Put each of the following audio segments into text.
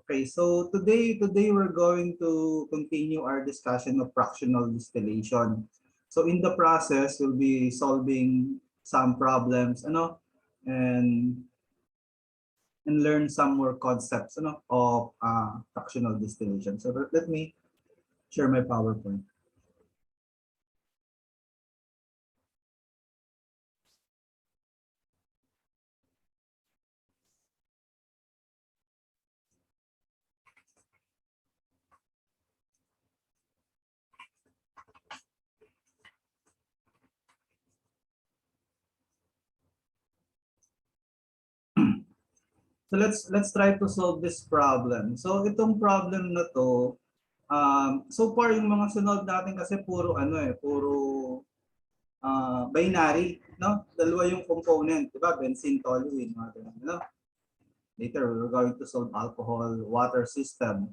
Okay, so today we're going to continue our discussion of fractional distillation. So in the process, we'll be solving some problems, and learn some more concepts, of fractional distillation. So let me share my PowerPoint. So let's try to solve this problem. So itong problem na to, so far yung mga sunod natin kasi puro puro binary, no? Dalawa yung component, di ba? Benzene, toluene, mga ganun, no? Later, we're going to solve alcohol, water system.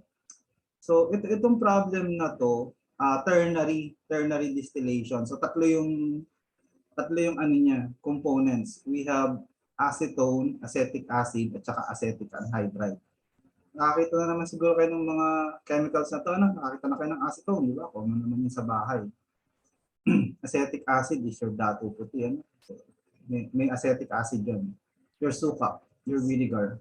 So itong problem na to, ternary distillation. So tatlo yung ano niya, components. We have acetone, acetic acid, at saka acetic anhydride. Nakakita na naman siguro kayo ng mga chemicals na to, ano? Nakakita na kayo ng acetone, di ba? Kung ano naman yun sa bahay. Acetic acid is your datu puti, ano? So, may acetic acid yun. Your suka, your vinegar.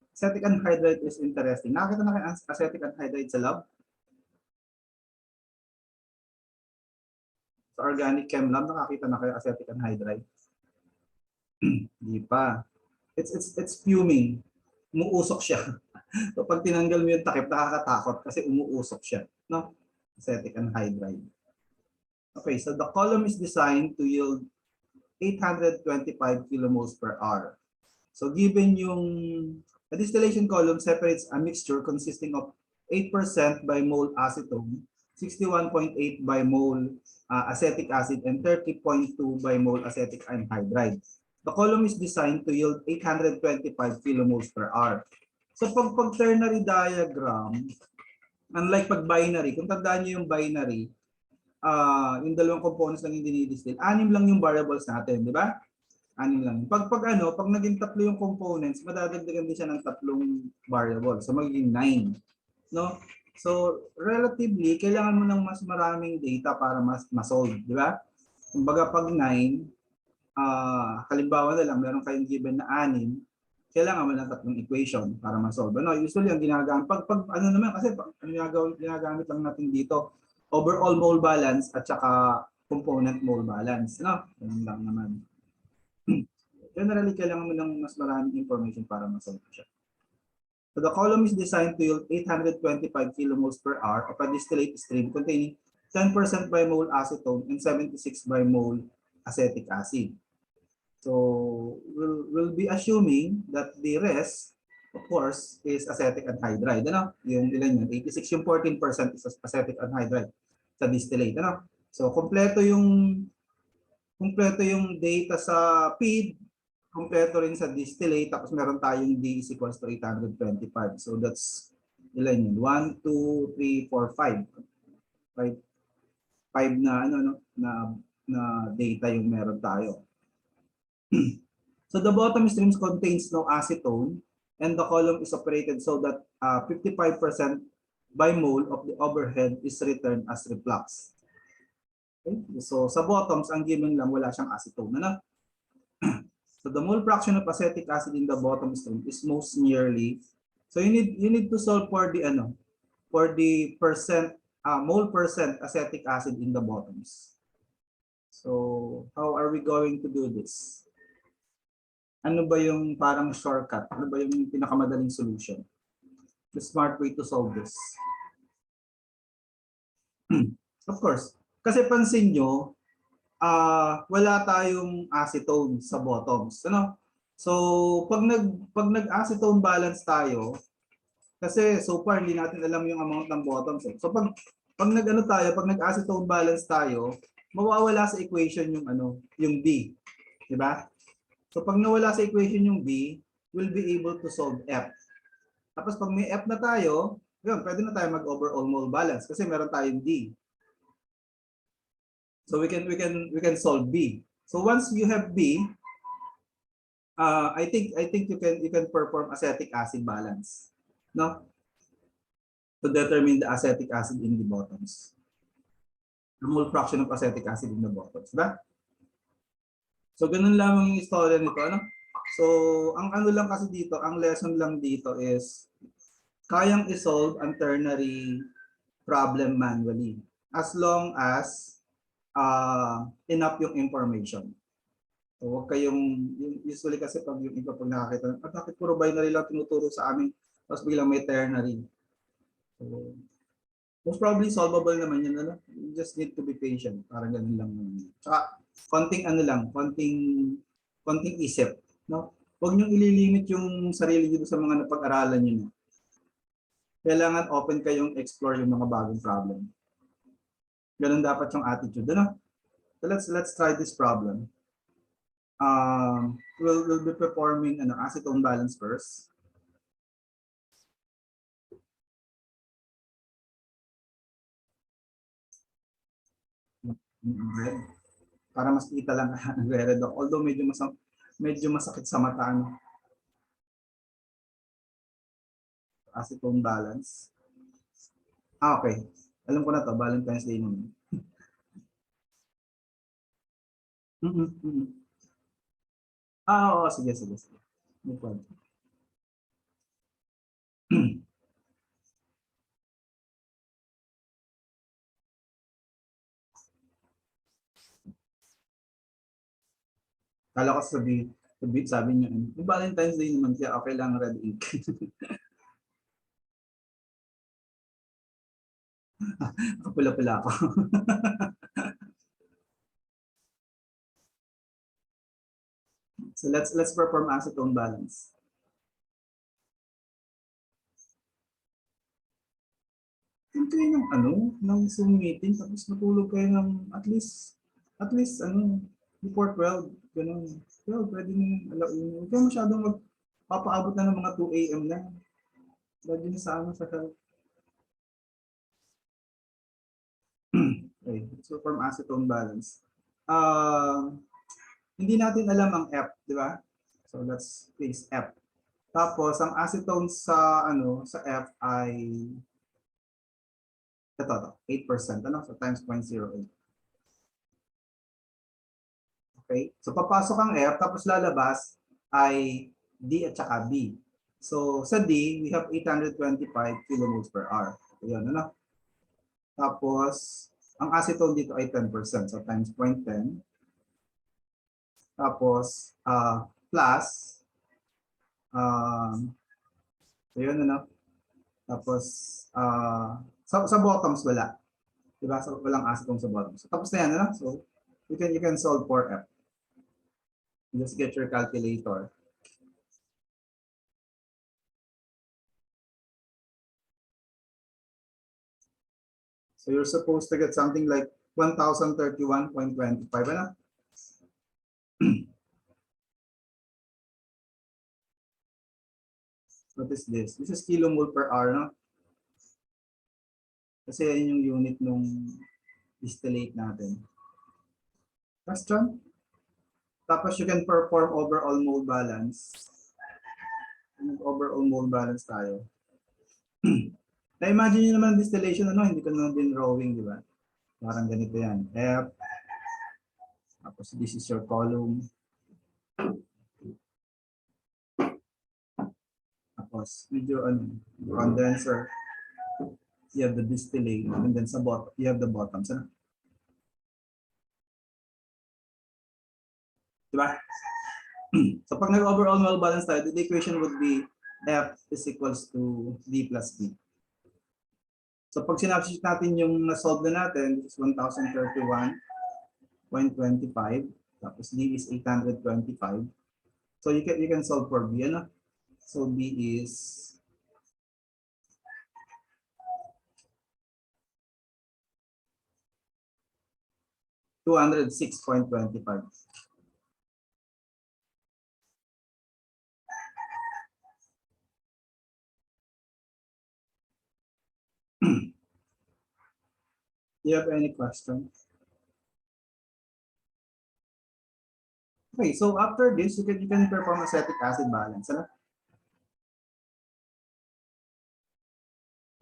Acetic anhydride is interesting. Nakakita na kayo acetic anhydride sa lab? Sa organic chem lab, nakakita na kayo acetic anhydride? Di pa. It's fuming. Umuusok siya. So pag tinanggal mo yung takip, nakakatakot kasi umuusok siya, no? Acetic anhydride. Okay, so the column is designed to yield 825 kilomoles per hour. So given yung the distillation column separates a mixture consisting of 8% by mole acetone, 61.8 by mole acetic acid, and 30.2 by mole acetic anhydride. The column is designed to yield 825 kilomoles per hour. So pag ternary diagram, unlike pag binary, kung tandaan niyo yung binary, yung dalawang components lang yung dinidistill, 6 lang yung variables natin, di ba? 6 lang. Pag naging 3 yung components, madadagdagan din siya ng 3 variables. So magiging 9, no? So relatively, kailangan mo ng mas maraming data para ma-solve, di ba? Kumbaga pag 9, halimbawa na lang, meron kayong given na 6, kailangan mo ng 3 equation para ma-solve. No, usually ang ginagamit, pag ano naman, kasi ginagamit lang natin dito, overall mole balance at saka component mole balance. No? Ganun lang naman. Generally, kailangan mo ng mas maraming information para ma-solve siya. So the column is designed to yield 825 kilomoles per hour of a distillate stream containing 10% by mole acetone and 76 by mole acetic acid. So we'll be assuming that the rest, of course, is acetic anhydride. Ano? Yung ilan yun? 86, yung 14% is acetic anhydride sa distillate. Ano? So kompleto yung data sa feed, kompleto rin sa distillate, tapos meron tayong D is equals to 825. So that's ilan yun? 1, 2, 3, 4, 5. 5 na data yung meron tayo. So the bottom streams contains no acetone, and the column is operated so that 55% by mole of the overhead is returned as reflux. Okay? So sa bottoms, ang given lang wala siyang acetone. Ano? So the mole fraction of acetic acid in the bottom stream is most nearly. So you need to solve for the mole percent acetic acid in the bottoms. So how are we going to do this? Ano ba yung parang shortcut? Ano ba yung pinakamadaling solution? The smart way to solve this. Of course, kasi pansin nyo, wala tayong acetone sa bottoms. Ano? So, pag nag-acetone balance tayo, kasi so far hindi natin alam yung amount ng bottoms. So, pag nag-acetone balance tayo, mawawala sa equation yung B. Diba? So pag nawala sa equation yung B, we'll be able to solve F. Tapos pag may F na tayo, yun, pwede na tayo mag-overall mole balance kasi meron tayong D. So we can solve B. So once you have B, I think you can perform acetic acid balance. No? to determine the acetic acid in the bottoms. The mole fraction of acetic acid in the bottoms. Diba? So, ganun lamang yung istorya nito. Ano? So, ang ano lang kasi dito, ang lesson lang dito is kayang isolve ang ternary problem manually as long as enough yung information. So, huwag kayong, usually kasi pag yung iba pag nakakita, bakit puro binary lang tinuturo sa amin, tapos biglang may ternary. So, most probably solvable naman yun. Ano? You just need to be patient. Parang ganun lang naman. Tsaka, konting ano lang, konting isip. No? Huwag niyong ililimit yung sarili niyo sa mga napag-aralan niyo. No? Kailangan open kayong explore yung mga bagong problem. Ganun dapat yung attitude. Ano? So let's try this problem. We'll be performing acetone balance first. Red. Para mas kita lang nagre-red ako. Although medyo masakit sa mata. Ano? Acetone balance. Okay. Alam ko na to, Valentine's Day naman. Oo, sige. No problem. Kala ko sabi niyo, yung Valentine's Day naman kaya okay lang red ink. Kapula-pula ako. So let's perform acetone balance. Kung kayo ng Zoom meeting, tapos matulog kayo ng at least before 12, ganun. 12, pwede nyo alauna. Huwag kayo masyadong magpapaabot na ng mga 2 a.m. na. Lagi na sa health. Okay, let's perform acetone balance. Hindi natin alam ang F, di ba? So let's place F. Tapos ang acetone sa F ay ito 8%, so times 0.08. Okay? So papasok ang F tapos lalabas ay D at saka B. So sa D, we have 825 kilomoles per hour. Ayun, Tapos ang acetone dito ay 10%, so times 0.10. Tapos plus ayun, Tapos sa bottoms wala. Diba? So walang acetone sa bottoms. So, tapos na yan, So you can solve for F. Just get your calculator. So you're supposed to get something like 1031.25, What is this? This is kilomole per hour, Kasi yan yung unit nung distillate natin. Question? Tapos you can perform overall mole balance. Overall mole balance tayo. Na-imagine nyo naman distillation, hindi ko naman din drawing, di ba? Parang ganito yan. F. Tapos this is your column. Tapos medyo condenser. You have the distillate, and then sa bottom, you have the bottoms. Diba? So pag nag-overall mole balance tayo, the equation would be F is equals to D plus B. So pag sinubstitute natin yung na-solve na natin, this is 1031.25, tapos D is 825. So you can solve for B, So B is 206.25. Do you have any questions? Okay, so after this, you can perform acetic acid balance.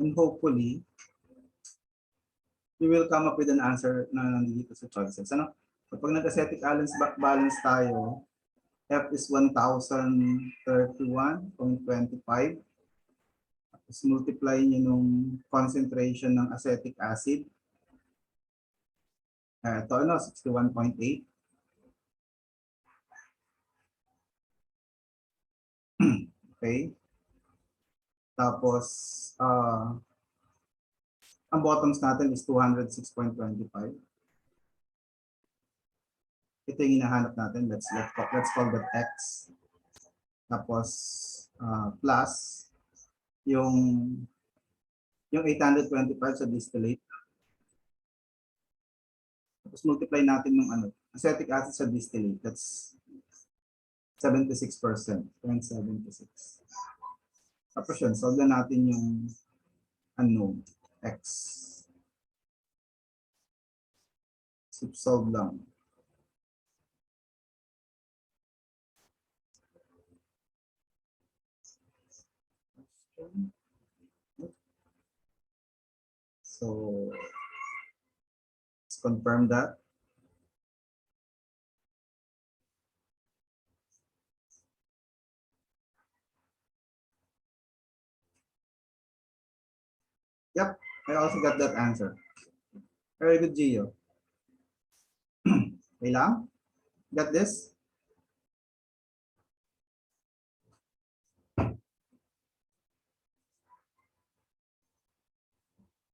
And hopefully, you will come up with an answer na nandito sa choices. Ano? Kapag nag-acetic balance tayo, F is 1,031.25. Tapos multiply nyo nung concentration ng acetic acid. Ito, 61.8. Okay. Tapos, ang bottoms natin is 206.25. Ito yung hinahanap natin. Let's call that X. Tapos, plus yung 825 sa distillate. Tapos multiply natin ng acetic acid sa distillate. That's 76%. 0.76. Tapos yun, solve na natin yung unknown, X. Solve lang. So, let's confirm that. Yep, I also got that answer. Very good, Gio. Okay lang? Got this?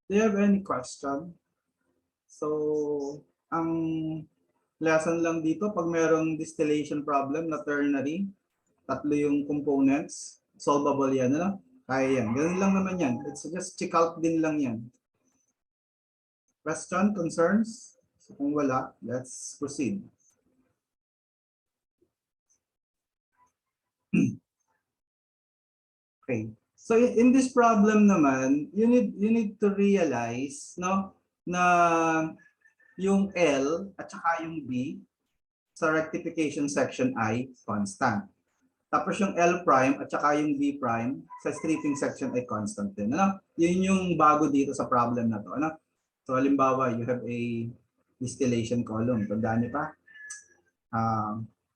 Do you have any question? So, ang lesson lang dito, pag merong distillation problem na ternary, tatlo yung components, solvable yan, ano? Kaya yan. Ganun lang naman yan. It's just check out din lang yan. Question, concerns? So, kung wala, let's proceed. Okay. So in this problem naman, you need to realize, no, na yung L at saka yung B sa rectification section I constant. Tapos yung L prime at saka yung B prime sa stripping section ay constant din. Ano? Yun yung bago dito sa problem na to. Ano? So halimbawa, you have a distillation column. Tandaan niyo pa?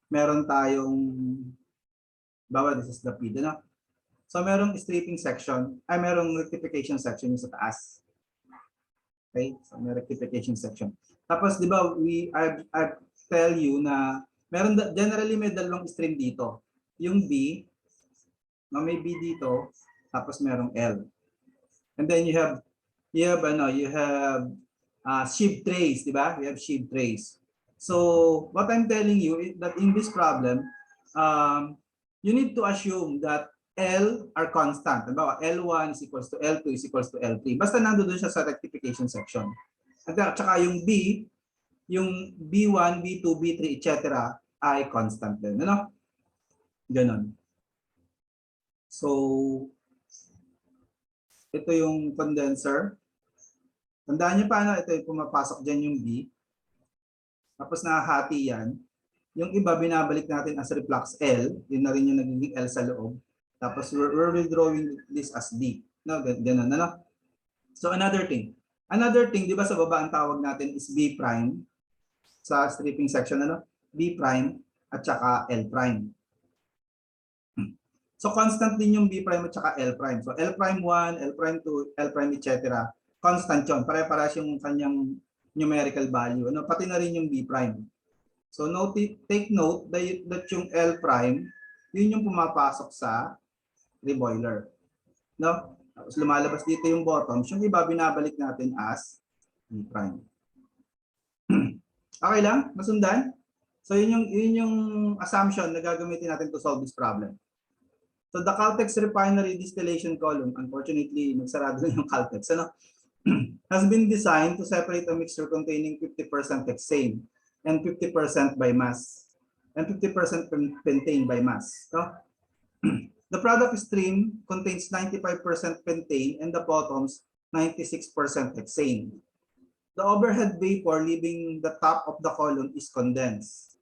Meron tayong, bawa, this is the P. Ano? So merong stripping section, ay merong rectification section yung sa taas. Okay? So may rectification section. Tapos di ba, I tell you na meron generally may dalawang stream dito. Yung B, may B dito, tapos merong L. And then you have sheave trays, di ba? We have sheave trays. So what I'm telling you is that in this problem, you need to assume that L are constant. Halimbawa, L1 is equals to L2 is equals to L3. Basta nandoon siya sa rectification section. At saka yung B, yung B1, B2, B3, etc. ay constant din. Ano? Ganon. So, ito yung condenser. Tandaan niyo paano, ito yung pumapasok dyan yung B. Tapos nakahati yan. Yung iba, binabalik natin as reflux L. Yun na rin yung nagiging L sa loob. Tapos we're withdrawing this as D. No, ganun, ano? So another thing, di ba sa baba ang tawag natin is B prime sa stripping section, ano? B prime at saka L prime. So constant din yung B prime at saka L prime. So L prime 1, L prime 2, L prime etc. Constant yun. Pare-parehas yung kanyang numerical value. Ano? Pati na rin yung B prime. So take note that yung L prime, yun yung pumapasok sa reboiler. No? Tapos lumalabas dito yung bottoms. Yung iba binabalik natin as B prime. Okay lang? Masundan? So yun yung assumption na gagamitin natin to solve this problem. So the Caltex refinery distillation column, unfortunately, nagsarado na yung Caltex, ano? Has been designed to separate a mixture containing 50% hexane and 50% by mass and 50% pentane by mass. So, the product stream contains 95% pentane and the bottoms 96% hexane. The overhead vapor leaving the top of the column is condensed.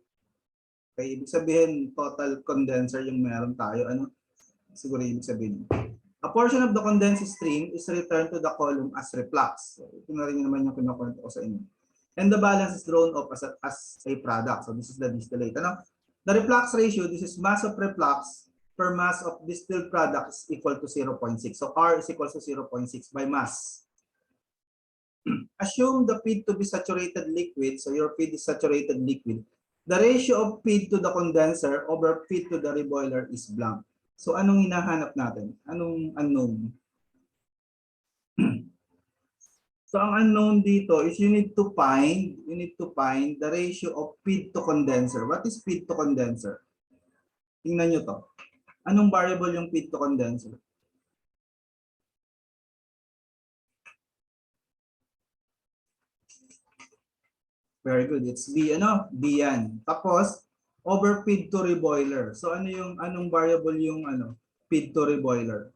Okay, ibig sabihin total condenser yung meron tayo. Ano? Siguro ibig sabihin. A portion of the condensed stream is returned to the column as reflux. So, ito na rin naman yung kinukwento ko sa inyo. And the balance is drawn off as a product. So this is the distillate. Ano? The reflux ratio, this is mass of reflux per mass of distilled product is equal to 0.6. So R is equal to 0.6 by mass. Assume the feed to be saturated liquid. So your feed is saturated liquid. The ratio of feed to the condenser over feed to the reboiler is blank. So anong hinahanap natin? Anong unknown? So ang unknown dito is you need to find the ratio of feed to condenser. What is feed to condenser? Tingnan nyo to. Anong variable yung feed to condenser? Very good. It's B, ano? B yan. Tapos, over feed to reboiler. So anong variable yung feed to reboiler?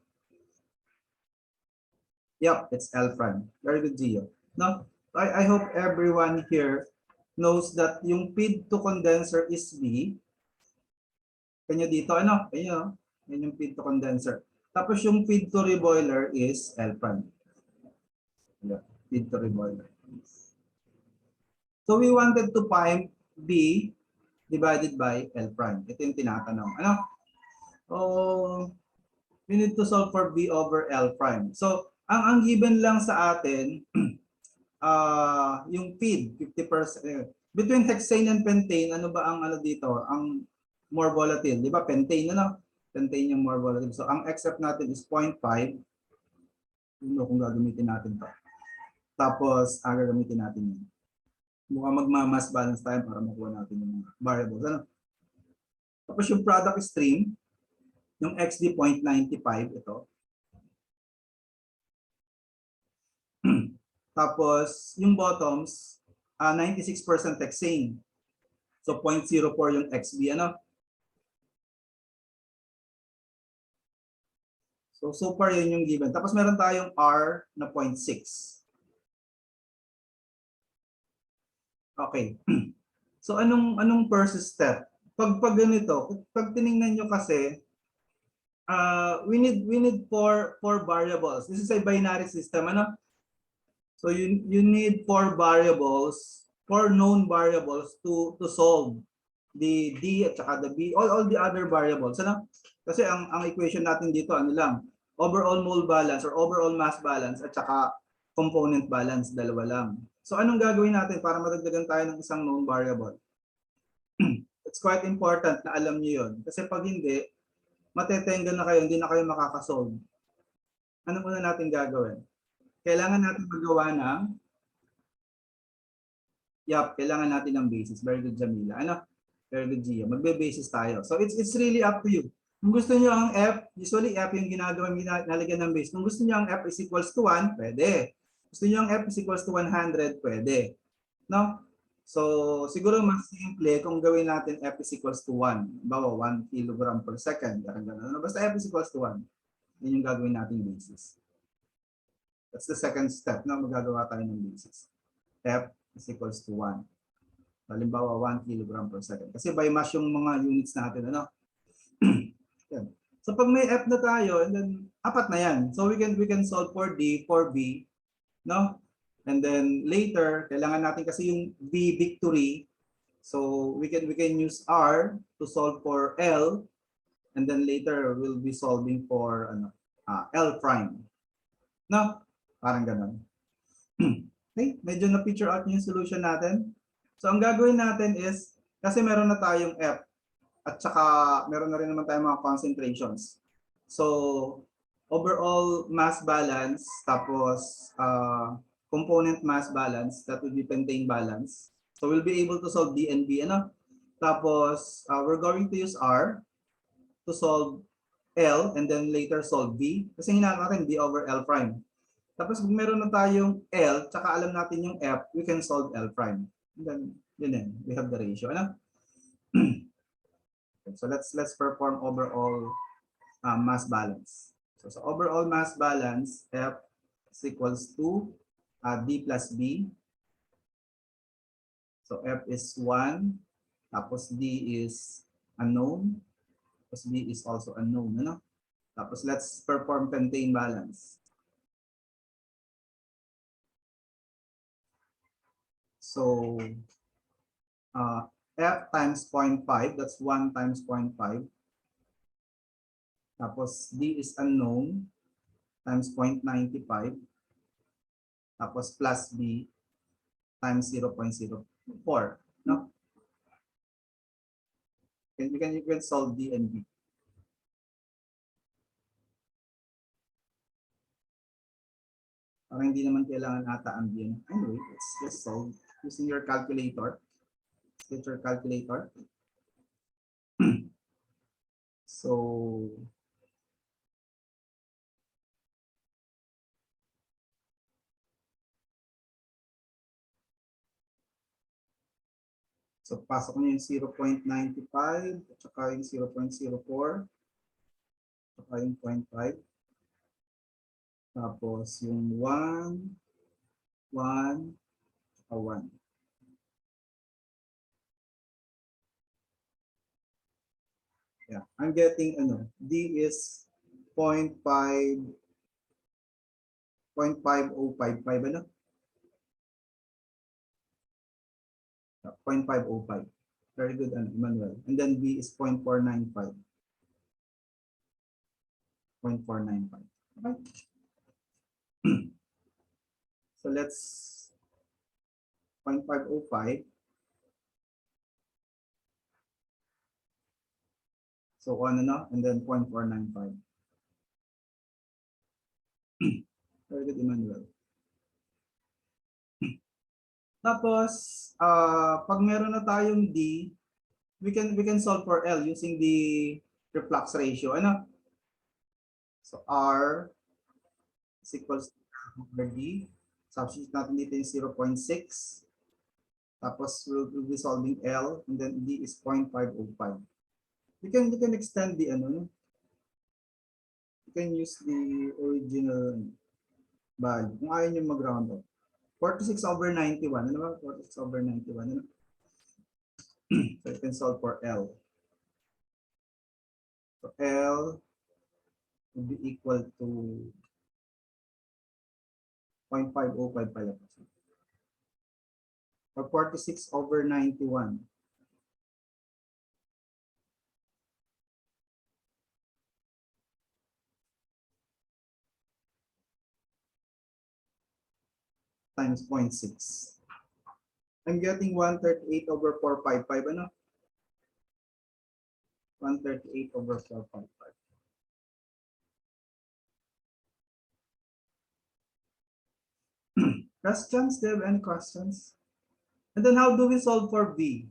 Yep, it's L prime. Very good, Gio. No, I hope everyone here knows that yung feed to condenser is B. Kanya dito, ano? Kanya, yan yung feed to condenser. Tapos yung feed to reboiler is L prime. Yeah, feed to reboiler. So we wanted to find B divided by L prime. Ito yung tinatanong. Ano? We need to solve for B over L prime. So, ang given lang sa atin, yung feed, 50%. Between hexane and pentane, ano ba ang dito? Ang more volatile. Di ba? Pentane, ano? Pentane yung more volatile. So, ang accept natin is 0.5. Hindi kung gagamitin natin to. Tapos, gagamitin natin yun. Mukhang magma-mass balance tayo para makuha natin yung mga variables. Ano? Tapos yung product stream, yung XD 0.95, ito. Tapos yung bottoms, 96% hexane. So 0.04 yung XB, ano? So far yun yung given. Tapos meron tayong R na 0.6. Okay. So anong first step? Pag ganito, pag tiningnan nyo kasi, we need four variables. This is a binary system, ano? So you need four known variables to solve the D at saka the B, all the other variables, ano? Kasi ang equation natin dito ano lang, overall mole balance or overall mass balance at saka component balance, dalawa lang. So anong gagawin natin para madagdagan tayo ng isang known variable? It's quite important na alam niyo 'yon. Kasi pag hindi, matetengan na kayo, hindi na kayo makakasolve. Ano muna natin gagawin? Kailangan natin magawa ng kailangan natin ng basis. Very good, Jamila. Ano? Very good, Gia. Magbe-basis tayo. So it's really up to you. Kung gusto niyo ang F, usually F yung ginagawa, nalagyan ng base. Kung gusto niyo ang F is equals to 1, pwede. Gusto niyo ang F is equals to 100, pwede. No? So, siguro mas simple kung gawin natin F is equals to 1. Bawa 1 kilogram per second. Basta F is equals to 1. Yun yung gagawin natin basis. That's the second step. No? Magagawa tayo ng basis. F is equals to 1. Halimbawa, 1 kilogram per second. Kasi by mass yung mga units natin. Ano? So pag may F na tayo, and then apat na yan. So we can solve for D, for B, no? And then later, kailangan natin kasi yung B victory. So we can use R to solve for L, and then later we'll be solving for L prime. No? Parang gano'n. Okay, medyo na-picture out yung solution natin. So ang gagawin natin is, kasi meron na tayong F, at saka meron na rin naman tayong mga concentrations. So overall mass balance, tapos component mass balance, that will be pentane balance. So we'll be able to solve D and B. Ano? Tapos we're going to use R to solve L and then later solve B. Kasi hinahanap natin D over L prime. Tapos kung meron na tayong L, tsaka alam natin yung F, we can solve L prime. And then, yun, we have the ratio. Ano? So let's perform overall mass balance. So overall mass balance, F is equals to D plus B. So F is 1, tapos D is unknown, tapos B is also unknown. Ano? Tapos let's perform pentane balance. So F times 0.5, that's 1 times 0.5. Tapos D is unknown times 0.95. Tapos plus B times 0.04. No? You can solve D and B. Parang hindi naman kailangan ata ang B. Anyway, let's just solve using your calculator. Get your calculator. So pasok niyo yung 0.95 at saka yung 0.04 at saka yung 0.5. Tapos yung 1, 1, saka 1. Yeah, I'm getting D is 0.5, 0.5055 ano? 0.505. Very good, Emmanuel. And then B is 0.495. 0.495. Okay. So let's 0.505. So and then 0.495. Very good, Emmanuel. Tapos, pag meron na tayong D, we can solve for L using the reflux ratio. Ano? So R is equals to over D. Substitute natin dito yung 0.6. Tapos we'll be solving L, and then D is 0.505. You can extend the you can use the original value. Kung ayaw nyo mag-round up. 46/91. Ano ba? 46/91. Ano? So you can solve for L. So L will be equal to 0.505 pala. Or 46/91. Times 0.6. I'm getting 138/455. Ano? 138/455. Questions? Do you have any questions? And then how do we solve for B?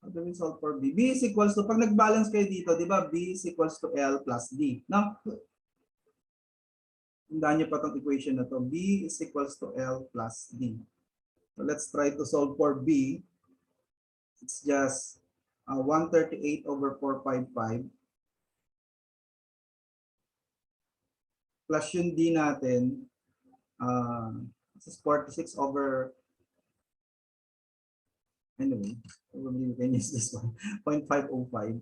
How do we solve for B? B is equals to, pag nag-balance kayo dito, di ba? B is equals to L plus D. No? Tandaan niyo pa itong equation na to. B is equals to L plus D. So let's try to solve for B. It's just 138/455 plus yung D natin, this is 46 over, anyway, probably we can use this one, 0.505.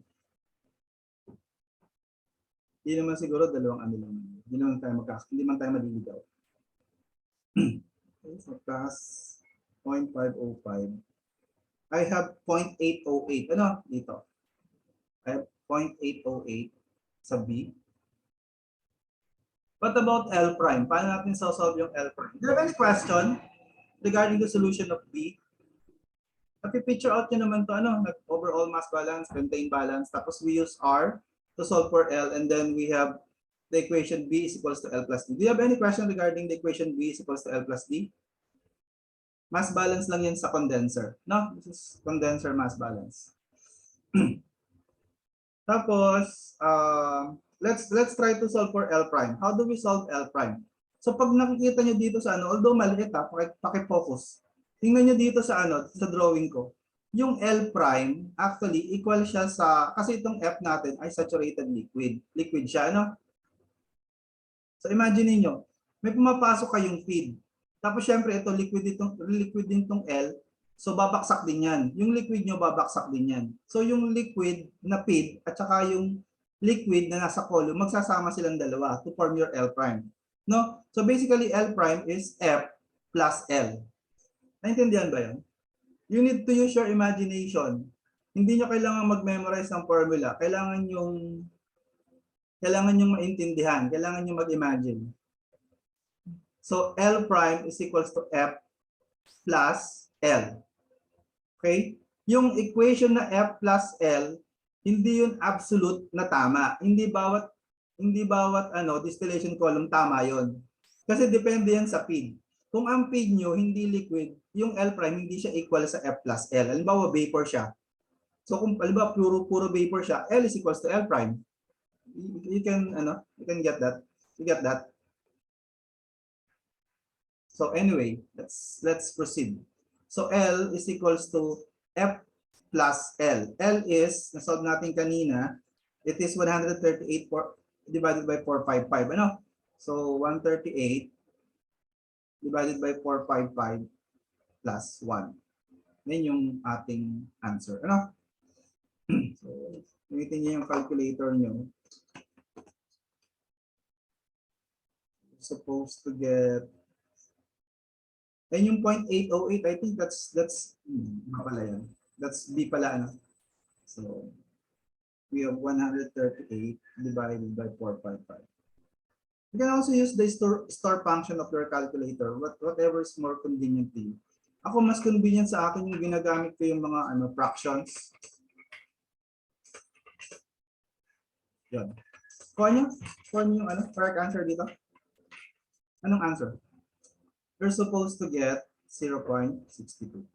Hindi naman siguro dalawang ano lang. Hindi man tayo maliligaw. Okay, so plus 0.505. I have 0.808. Ano? Dito. I have 0.808 sa B. What about L prime? Paano natin solve yung L prime? Do you have any question regarding the solution of B? Picture out nyo naman to, overall mass balance, pentane balance, tapos we use R to solve for L, and then we have the equation B is equals to L plus D. Do you have any question regarding the equation B is equals to L plus D? Mass balance lang yan sa condenser. No, this is condenser mass balance. Tapos, let's try to solve for L prime. How do we solve L prime? So pag nakikita nyo dito sa although maliit paki-focus. Tingnan nyo dito sa sa drawing ko. Yung L prime, actually, equal siya sa, kasi itong F natin ay saturated liquid. Liquid siya, So imagine niyo, may pumapasok kayong feed. Tapos syempre ito liquid din tong L. So babaksak din 'yan. Yung liquid nyo babaksak din 'yan. So yung liquid na feed at saka yung liquid na nasa column, magsasama silang dalawa to form your L prime. No? So basically, L prime is F plus L. Naintindihan ba yan? You need to use your imagination. Hindi nyo kailangan mag-memorize ng formula. Kailangan yung maintindihan. Kailangan nyo mag-imagine. So, L prime is equals to F plus L. Okay? Yung equation na F plus L, hindi yun absolute na tama. Hindi bawat distillation column tama yon. Kasi depende yan sa feed. Kung ang feed nyo hindi liquid, yung L prime hindi siya equal sa F plus L. Halimbawa vapor siya. So kung halimbawa puro vapor siya, L is equals to L prime. You can get that. You get that? So anyway, let's proceed. So L is equals to F plus L. L is, nasolve natin kanina, it is 138 divided by 455. Ano? So 138 divided by 455 plus 1. Yan yung ating answer. Ano? So, gamitin niyo yung calculator nyo. You're supposed to get, and yung 0.808, I think that's pala yan. That's B pala, ano? So, we have 138 divided by 455. You can also use the store function of your calculator, whatever is more convenient to you. Ako, mas convenient sa akin yung ginagamit ko yung mga fractions. Yan. Kuha nyo yung correct answer dito. Anong answer? You're supposed to get 0.62.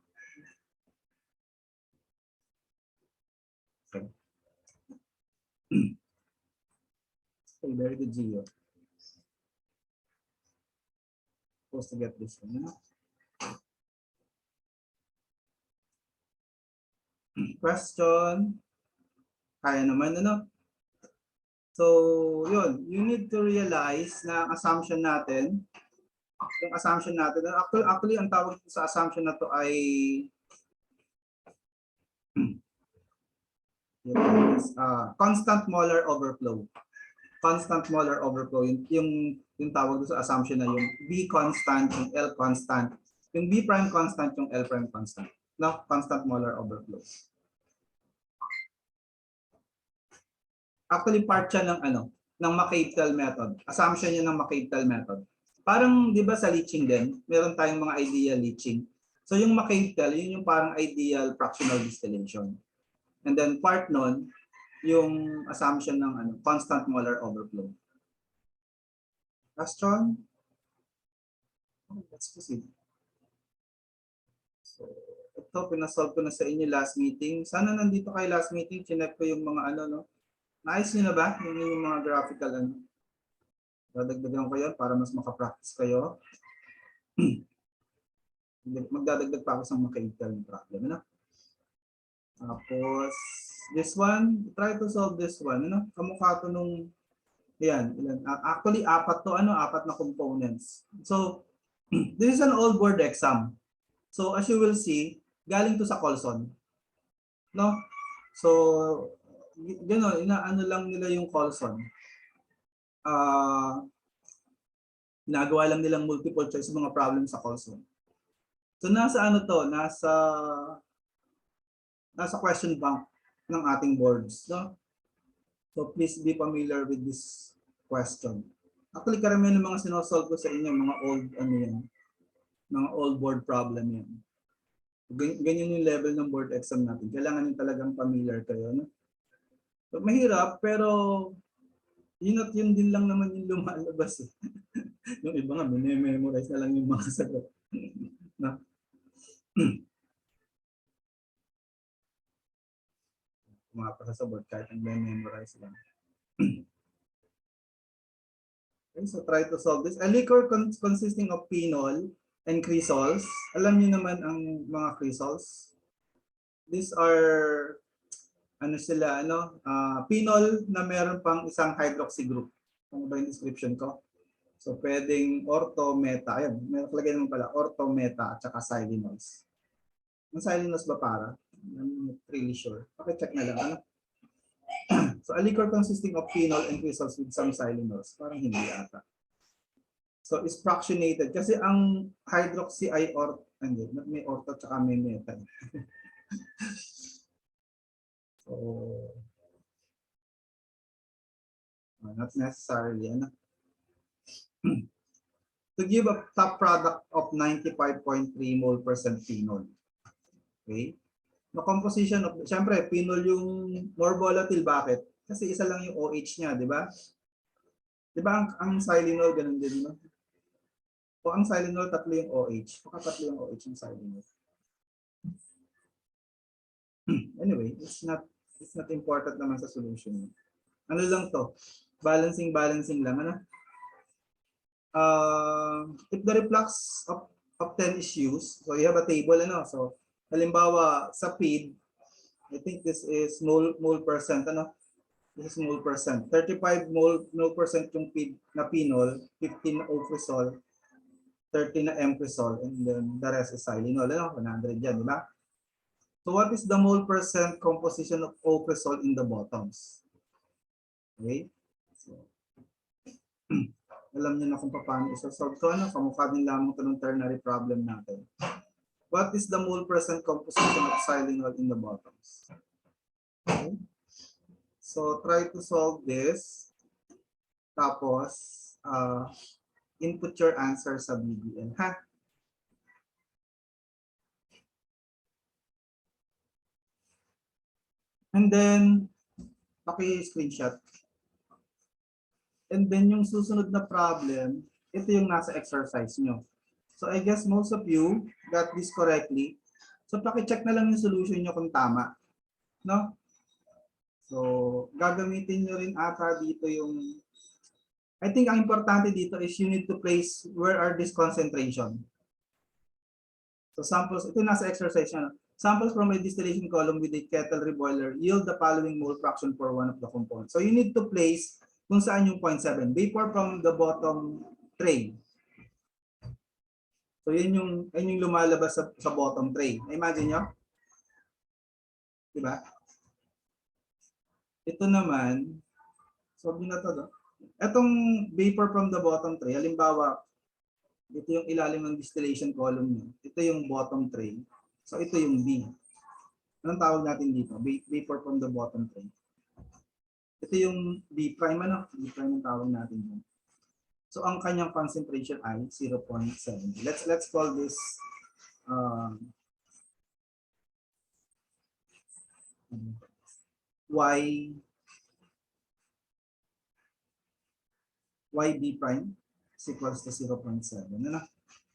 Okay. Okay, very good, Gio. Supposed to get this one. Question. Kaya naman, ano? So, yun. You need to realize na assumption natin, actually, ang tawag sa assumption na to ay constant molar overflow. Constant molar overflow. Yung tawag sa assumption na yung B constant, yung L constant. Yung B prime constant, yung L prime constant. No? Constant molar overflow. Actually, part siya ng McCabe-Tell method. Assumption niya ng McCabe-Tell method. Parang, di ba sa leaching din, meron tayong mga ideal leaching. So yung McCabe-Tell, yun yung parang ideal fractional distillation. And then part nun, yung assumption ng constant molar overflow. Question? Let's proceed. So, ito, pinasolve ko na sa inyo last meeting. Sana nandito kayo last meeting, chinek ko yung mga Naayos nyo na ba? Yung mga graphical Dadagdagan ko yan para mas makapractice kayo. Magdadagdag pa ako sa McCabe-Tell problem. Tapos, this one, try to solve this one. Kamukha to nung, yan. Actually, apat na components. So, this is an old board exam. So, as you will see, galing to sa Colson. No? So, gano'n, inaano lang nila yung Colson. Ginagawa lang nilang multiple choice mga problem sa Colson. So nasa nasa question bank ng ating boards, no? So please be familiar with this question. Actually, karamihan ng mga sinosolve ko sa inyo, mga old board problem yan. Ganyan yung level ng board exam natin. Kailangan yung talagang familiar kayo, no? So, mahirap, pero yun din lang naman yung lumalabas. Yung iba nga, memorize na lang yung mga sagot. No? Mapasa sa board kahit ang memorize lang. Okay, so try to solve this. A liquor consisting of phenol and cresols. Alam niyo naman ang mga cresols. These are phenol na meron pang isang hydroxy group. Ano ba yung description ko? So pwedeng ortho, meta. Ayun, may nakalagay naman pala ortho, meta at saka silenols. Ang silenols ba para? I'm not really sure. Okay, check na lang. So a liquor consisting of phenol and creosote with some xylenols. Parang hindi ata. So is fractionated kasi ang hydroxy ay hindi, may ortho tsaka may methyl. So not necessarily ano. To give a top product of 95.3 mole percent phenol. Okay? No composition of, syempre, phenol yung more volatile. Bakit? Kasi isa lang yung OH niya, di ba? Di ba ang xylenol ganun din, no? O ang xylenol, tatlo yung OH. Baka tatlo yung OH yung xylenol. Anyway, it's not important naman sa solution. Ano lang to? Balancing lang, ano? If the reflux of 10 is used, so you have a table, ano? So, halimbawa, sa feed, I think this is mole percent, ano? This is mole percent. 35 mole percent yung feed na phenol, 15 na ocresol, 30 na empresol, and then the rest is xylenol, ano? 100 yan, di ba? So, what is the mole percent composition of ocresol in the bottoms? Okay? So, alam niyo na kung paano isa-solve ko. Ano, kamukha din lamang ito ng ternary problem natin. What is the mole percent composition of xylenol in the bottoms? Okay. So, try to solve this. Tapos, input your answer sa BBL, ha? And then, paki-screenshot. And then yung susunod na problem, ito yung nasa exercise nyo. So I guess most of you got this correctly. So paki-check na lang yung solution nyo kung tama. No? So gagamitin nyo rin ata dito yung, I think ang importante dito is you need to place where are this concentration. So samples, ito nasa exercise nyo. Samples from a distillation column with a kettle reboiler yield the following mole fraction for one of the components. So you need to place kung saan yung 0.7. Vapor from the bottom tray. So yun yung lumalabas sa bottom tray. Imagine nyo? Diba? Ito naman, solve na to, no? Itong vapor from the bottom tray, halimbawa, ito yung ilalim ng distillation column nyo. Ito yung bottom tray. So ito yung B. Anong tawag natin dito? Vapor from the bottom tray. Ito yung B prime, ano? B prime ang tawag natin dito. So ang kanyang concentration ay 0.7. Let's call this YB prime is equals to 0.7. Ano?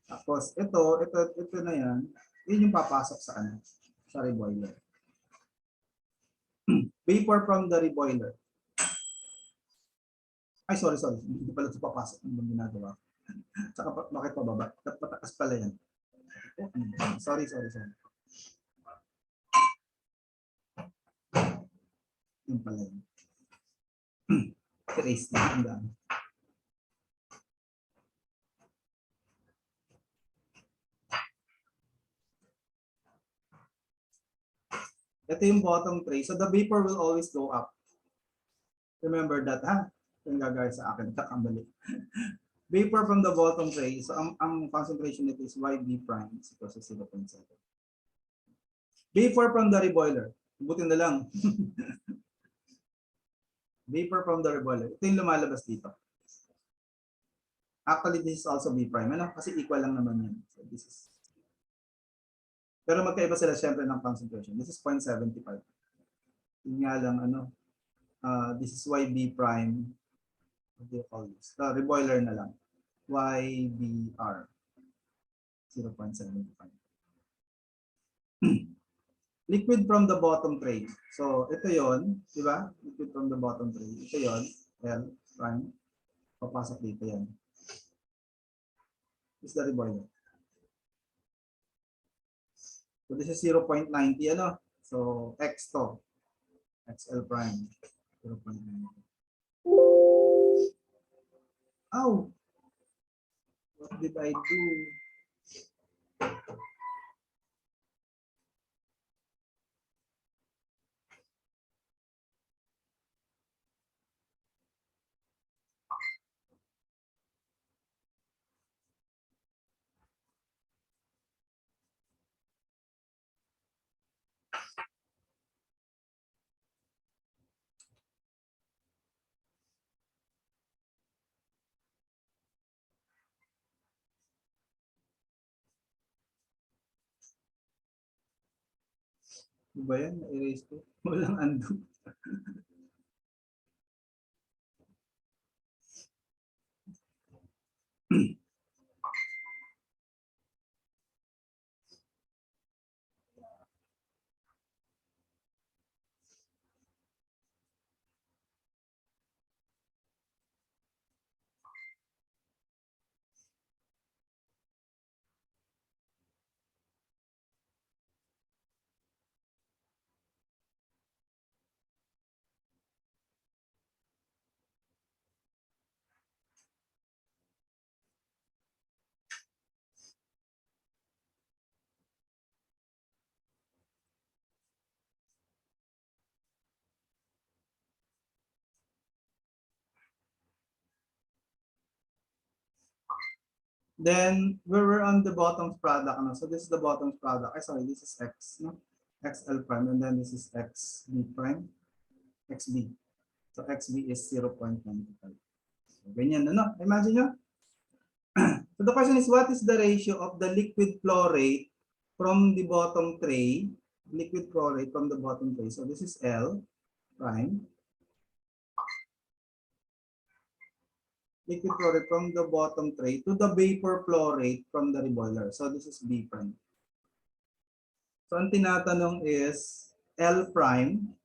Tapos ito na yan, yun yung papasok sa ano? Sa reboiler. Vapor from the reboiler. Ay, sorry. Hindi pala ito papasok. Ano bang ginagawa? Tsaka bakit pababa? Pataas pala yan. Sorry. Yung pala yan. Erase na. Ang dami. Ito yung bottom tray. So the vapor will always go up. Remember that, ha? Yung gagawin sa akin, kakambali. Vapor from the bottom tray. So ang concentration nito is YB prime is equal to 0.7. Vapor from the reboiler. Butin na lang. Vapor from the reboiler. Ito yung lumalabas dito. Actually, this is also B prime. Ano? Kasi equal lang naman yan. So this is. Pero magkaiba sila syempre ng concentration. This is 0.75. Yung nga lang, ano, this is YB prime. What do you call this? Reboiler na lang. YBR. 0.75. Liquid from the bottom tray. So, ito yon, di ba? Liquid from the bottom tray. Ito yon, L prime. Papasok dito yan. This is the reboiler. So, this is 0.90, ano? So, X to. XL prime. 0.90. Ow! What did I do? Ano ba yan? Na-erase ko. Walang undo. Then we're on the bottom product. No? So this is the bottom product. Sorry, this is X, no? XL prime, and then this is XB prime, XB. So XB is 0.95. So, ganyan, ano? Imagine nyo? So the question is, what is the ratio of the liquid flow rate from the bottom tray? Liquid flow rate from the bottom tray. So this is L prime. Liquid flow rate from the bottom tray to the vapor flow rate from the reboiler. So this is B prime. So ang tinatanong is L prime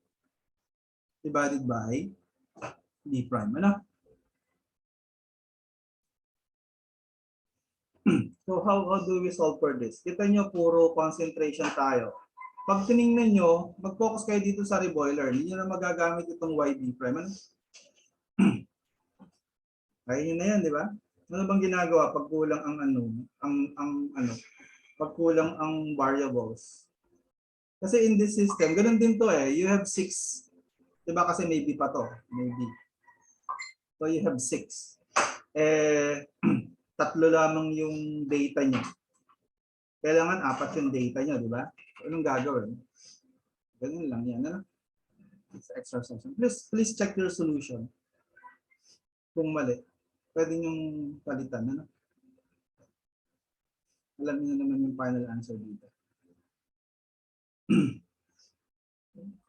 divided by D prime. Ano? So how do we solve for this? Kita nyo, puro concentration tayo. Pag tinignan nyo, mag-focus kayo dito sa reboiler. Hindi nyo na magagamit itong YB prime. Ano? Kaya nyo na yan, di ba? Ano bang ginagawa pag kulang ang pag kulang ang variables? Kasi in this system, ganun din to eh. You have 6. Di ba kasi maybe pa to. Maybe. So you have 6. Tatlo lamang yung data nyo. Kailangan 4 yung data nyo, di ba? So, anong gagawin? Ganun lang yan. Ano? It's exercise. Please check your solution. Kung mali, pwede nyong palitan. Ano? Alam niyo naman yung final answer dito.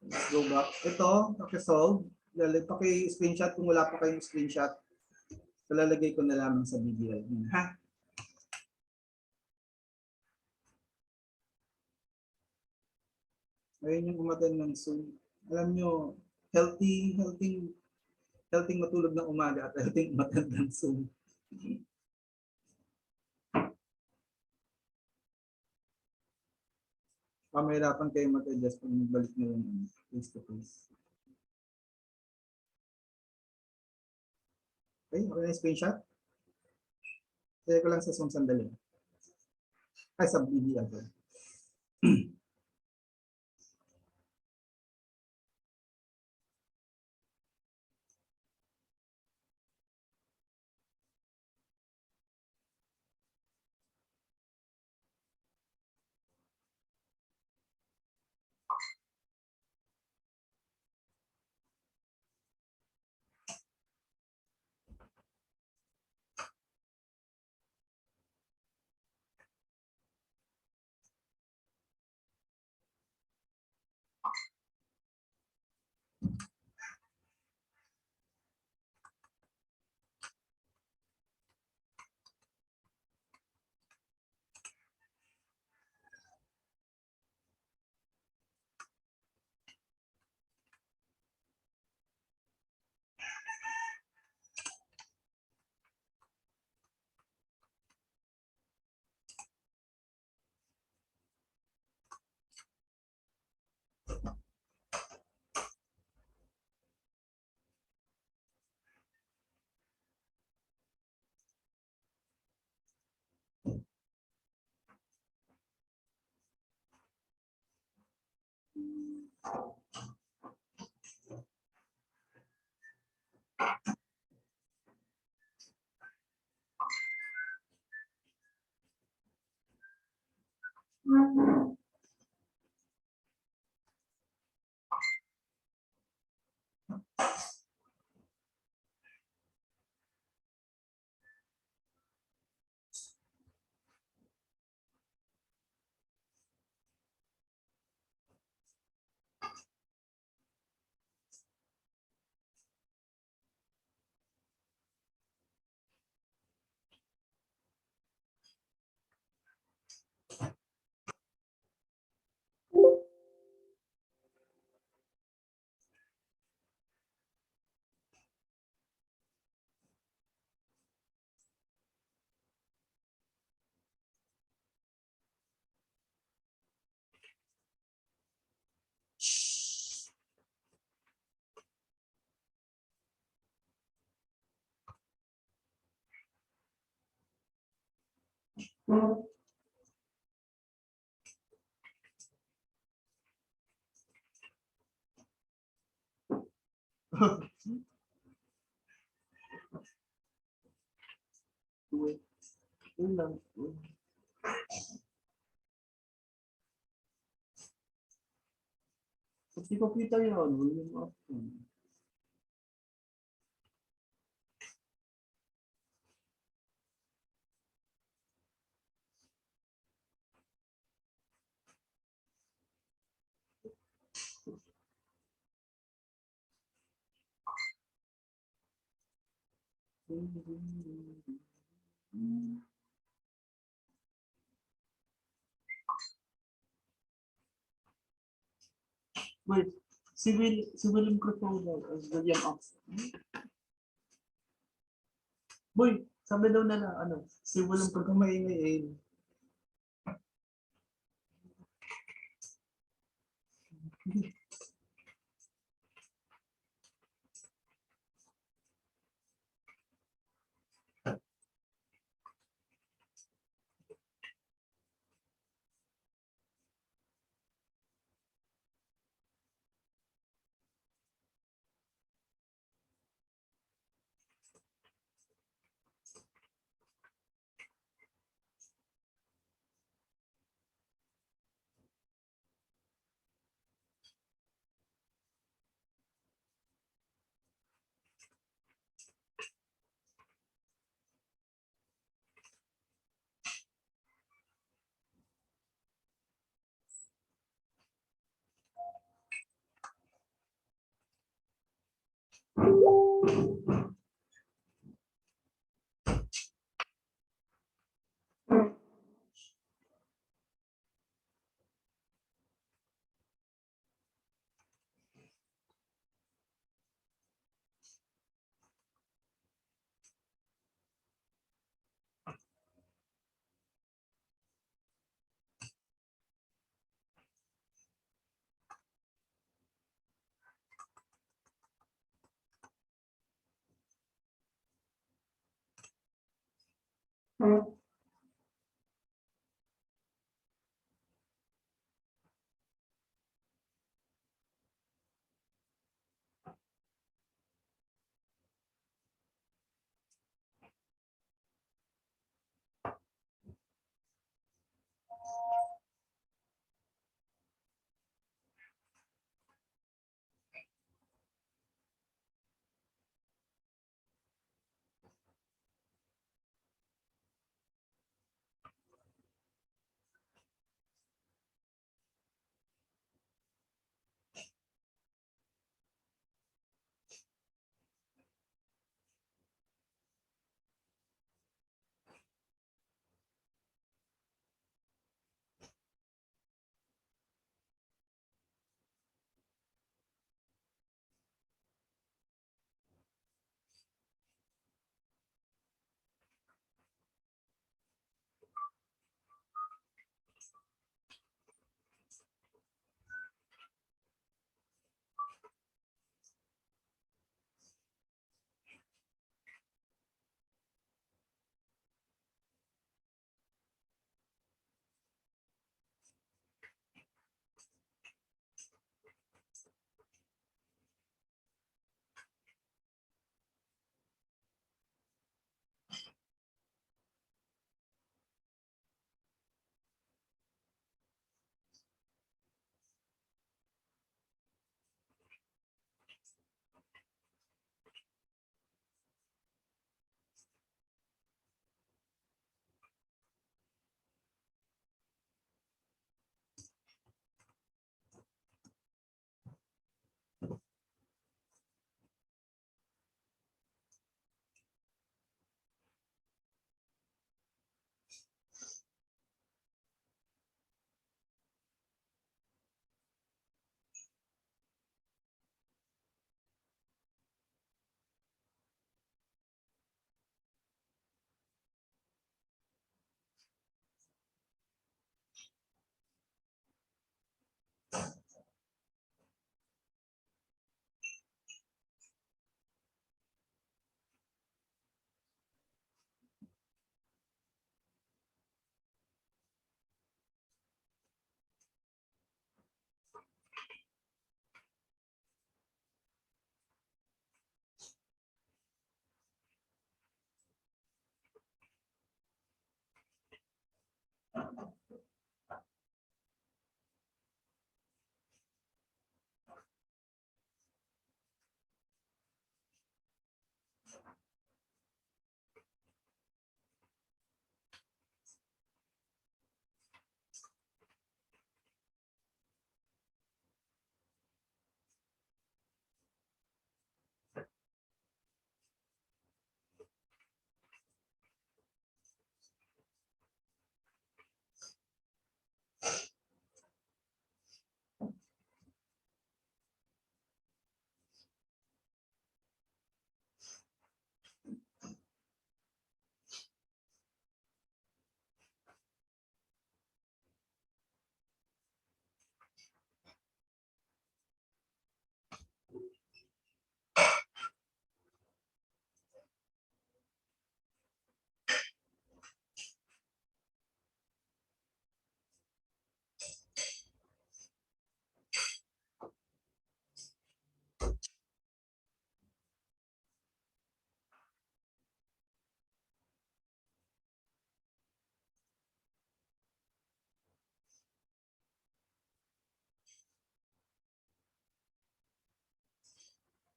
Let's go back. Ito, paki-solve. Paki-screenshot kung wala pa kayong screenshot. Lalagay ko na lamang sa BBL. Ha? Ayun yung umaten ng Zoom. Alam nyo, healthy matulog ng umaga at healthy umaten ng Zoom. Pamahirapan kayo mag-adjust kung balik na yung face to face. Okay, okay na yung screenshot. Kaya ko lang sa Zoom sandali. Ay, sa BBL. Yun lang. Pag di ko kita yun, wala yung option. Wait, si William Crotone as William Ox. Boy, sabi daw na ano, si William Pag Crotone. maingay eh.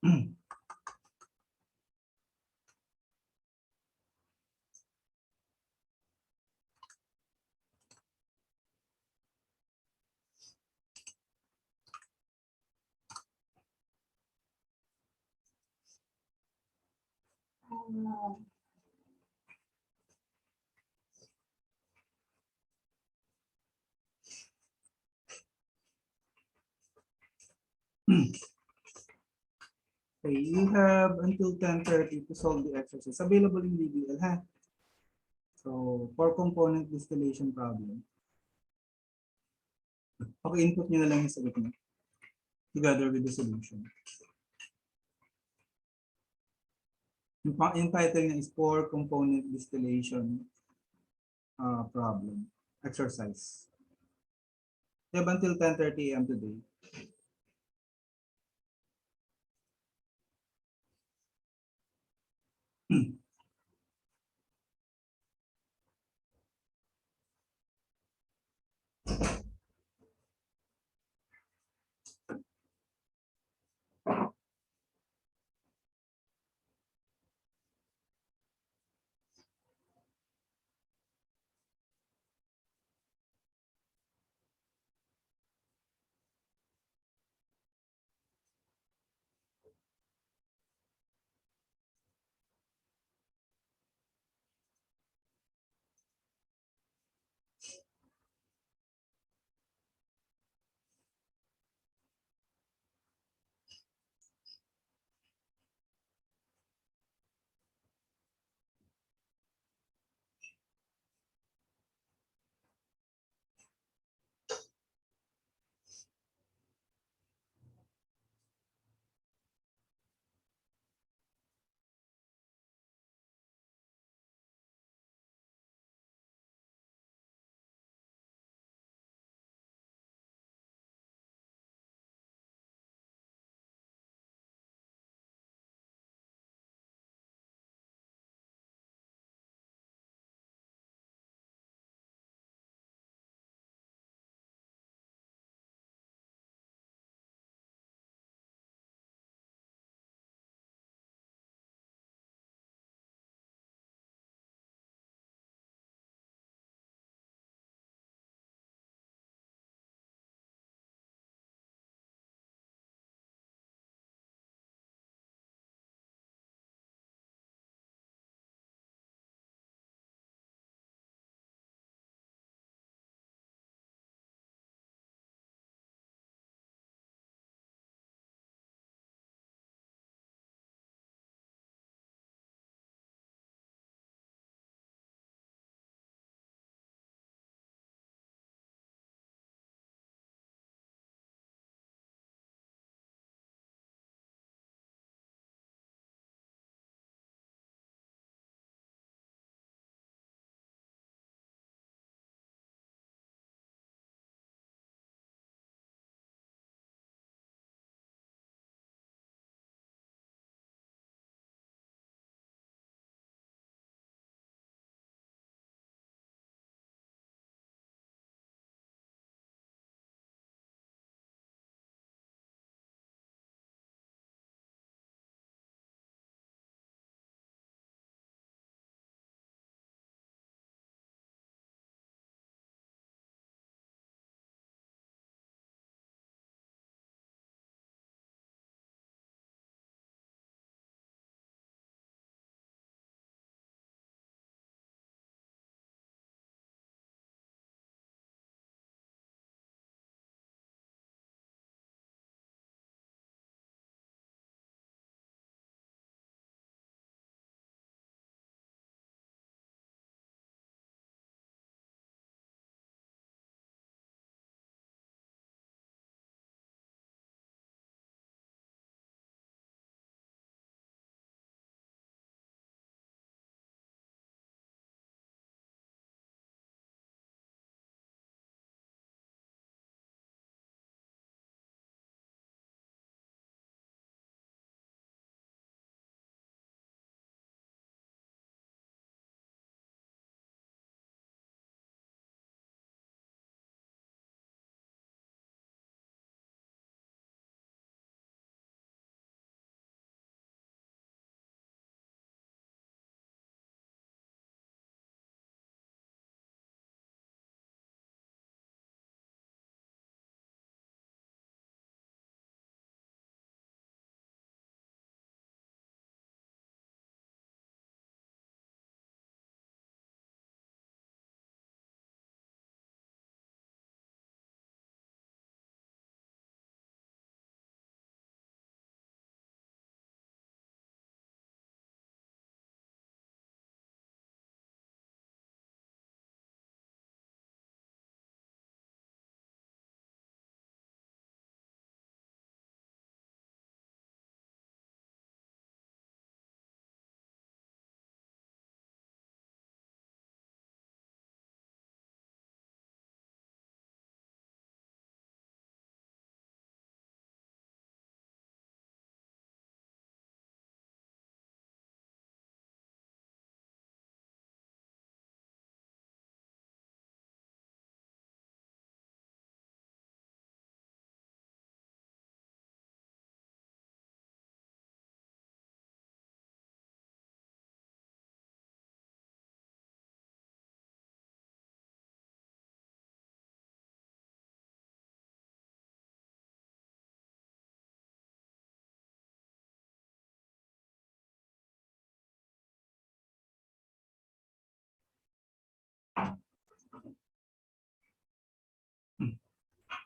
Okay, you have until 10:30 to solve the exercise. Available in DBL, ha? So, four-component distillation problem. Okay, input nyo na lang yung sagot nyo together with the solution. Yung title niya is four-component distillation problem, exercise. You have until 10:30 a.m. today.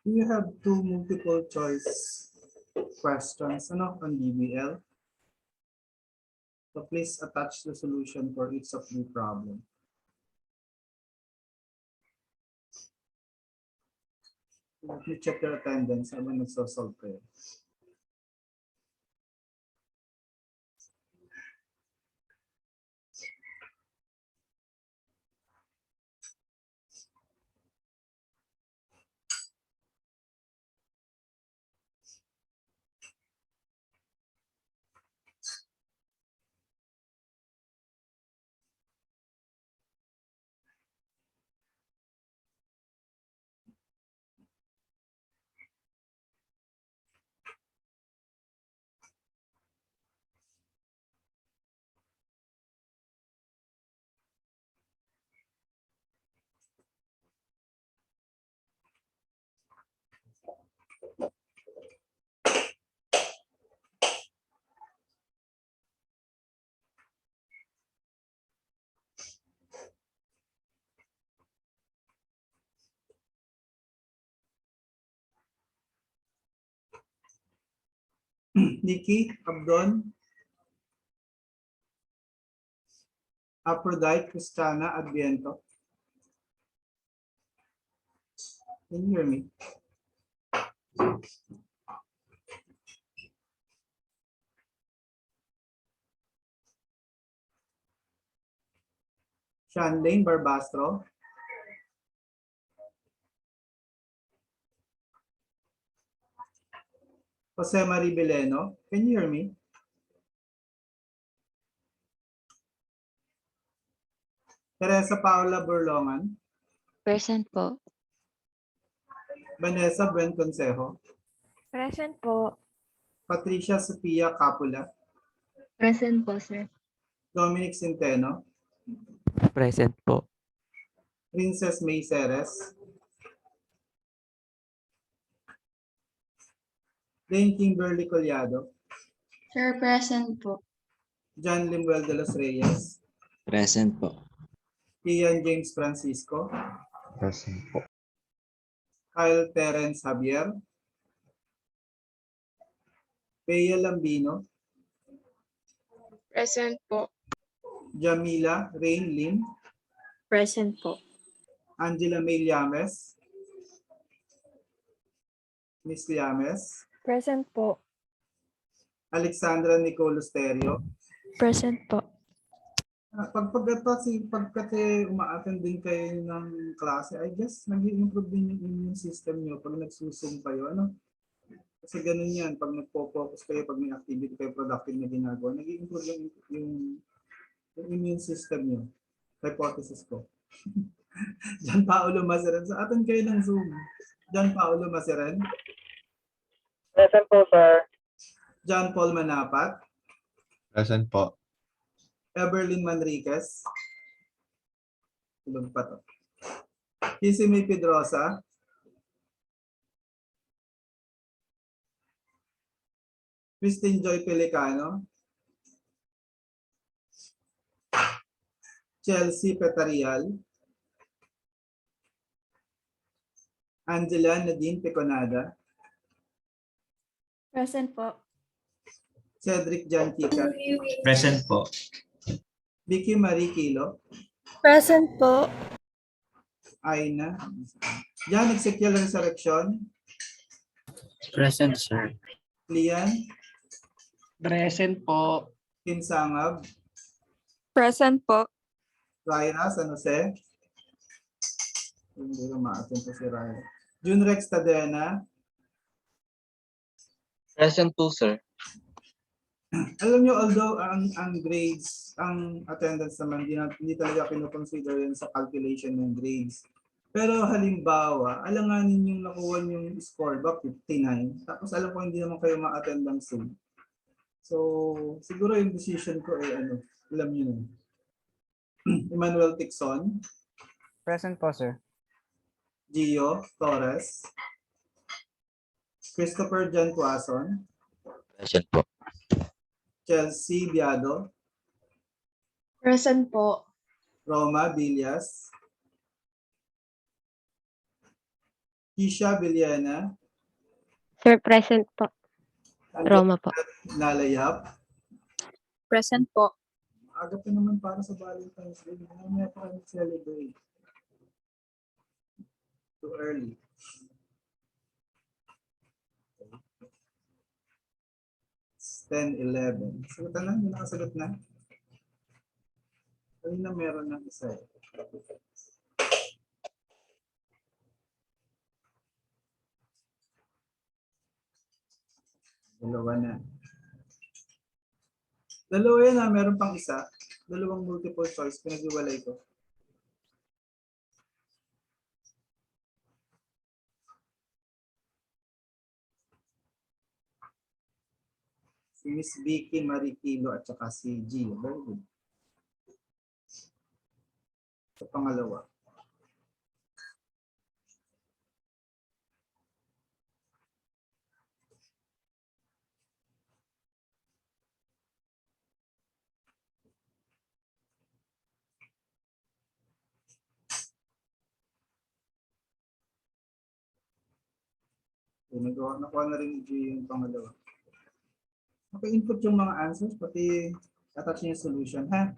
You have two multiple choice questions on DBL. So please attach the solution for each of the problem. Let me check your attendance habang nagsosolve kayo. Nikki, Abdon, Aphrodite, Christiana, Adviento. Can you hear me? Shanlane Barbastro. Jose Marie Beleno. Can you hear me? Teresa Paula Burlongan. Present po. Vanessa Buen Consejo. Present po. Patricia Sofia Capula. Present po, sir. Dominic Centeno. Present po. Princess May Ceres. Dane Kimberly Collado. Sir, present po. John Limuel de los Reyes. Present po. Ian James Francisco. Present po. Kyle Terence Javier. Bea Lambino. Present po. Jamila Rain Lim. Present po. Angela May Llames. Miss Llames. Present po. Alexandra Nicole Lusterio. Present po. Pag kasi uma-attend din kayo ng klase, I guess nag-i-improve din yung immune system nyo pag nagsusum kayo. Ano? Kasi ganun yan, pag nagpo-focus kayo, pag may activity kayo, productive na ginagawa, nag-i-improve yung immune system nyo. Hypothesis ko. John Paulo Maseran. So, attend kayo ng Zoom. John Paulo Maseran. Present po, sir. John Paul Manapat. Present po. Eberlyn Manriquez. Tulog pa to. Kissy May Pedrosa. Christine Joy Pelicano. Chelsea Petarial. Angela Nadine Peconada. Present po. Cedric Jantica. Present po. Vicky Marie Kilo. Present po. Aina. Jan Ezekiel Resurrection. Present, sir. Lian. Present po. Kim Sangab. Present po. Raira San Jose. Hindi ko ma-attend po si Raira. Junrex Tadena. Present po, sir. Alam nyo, although ang grades, ang attendance naman, hindi talaga kinoconsider yan sa calculation ng grades. Pero halimbawa, alanganin yung nakuha yung score ba, 59. Tapos alam ko hindi naman kayo ma-attend ng Zoom. So, siguro yung decision ko alam nyo na. Emmanuel Tixon. Present po, sir. Gio Torres. Christopher Jan Tuason. Present po. Chelsea Biado. Present po. Roma Villas. Kisha Villana. Sir, present po. Roma po. Nalayap. Present po. Aga pa naman para sa Valentine's Day. Mamaya pa kami celebrate. Too early. It's 10:11. Sagutan na, may nakasagot na. Kanina meron ng isa eh. Dalawa na. Dalawa yan ha, meron pang isa. Dalawang multiple choice, pinag-iwalay ko. Si Miss Vicky Marikilo at saka si Gio. Very good. Sa pangalawa. Okay, nakuha na rin ni Gio yung pangalawa. Okay, input yung mga answers, pati attach niyo yung solution, ha?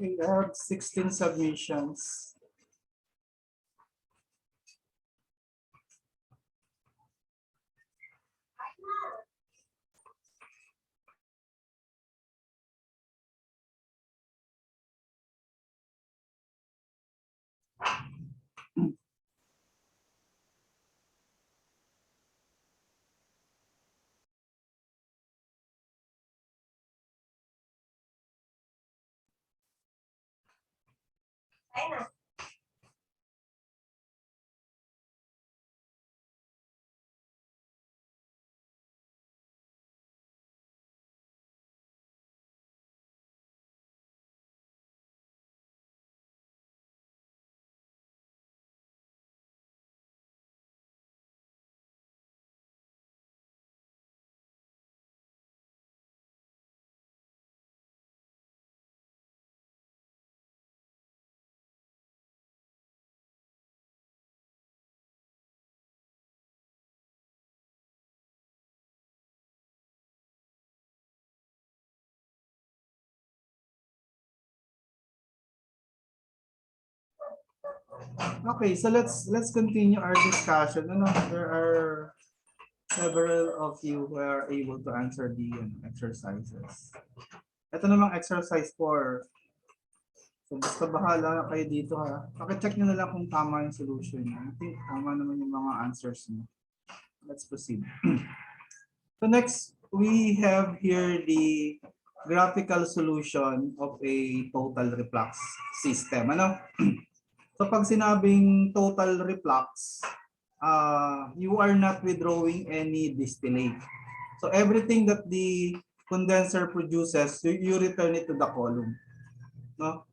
We have 16 submissions. Okay, so let's continue our discussion. There are several of you who are able to answer the exercises. Ito namang exercise 4. So basta bahala kayo dito ha. Paki-check nyo na lang kung tama yung solution. I think tama naman yung mga answers nyo. Let's proceed. So next, we have here the graphical solution of a total reflux system. So pag sinabing total reflux, you are not withdrawing any distillate. So everything that the condenser produces, you return it to the column. No?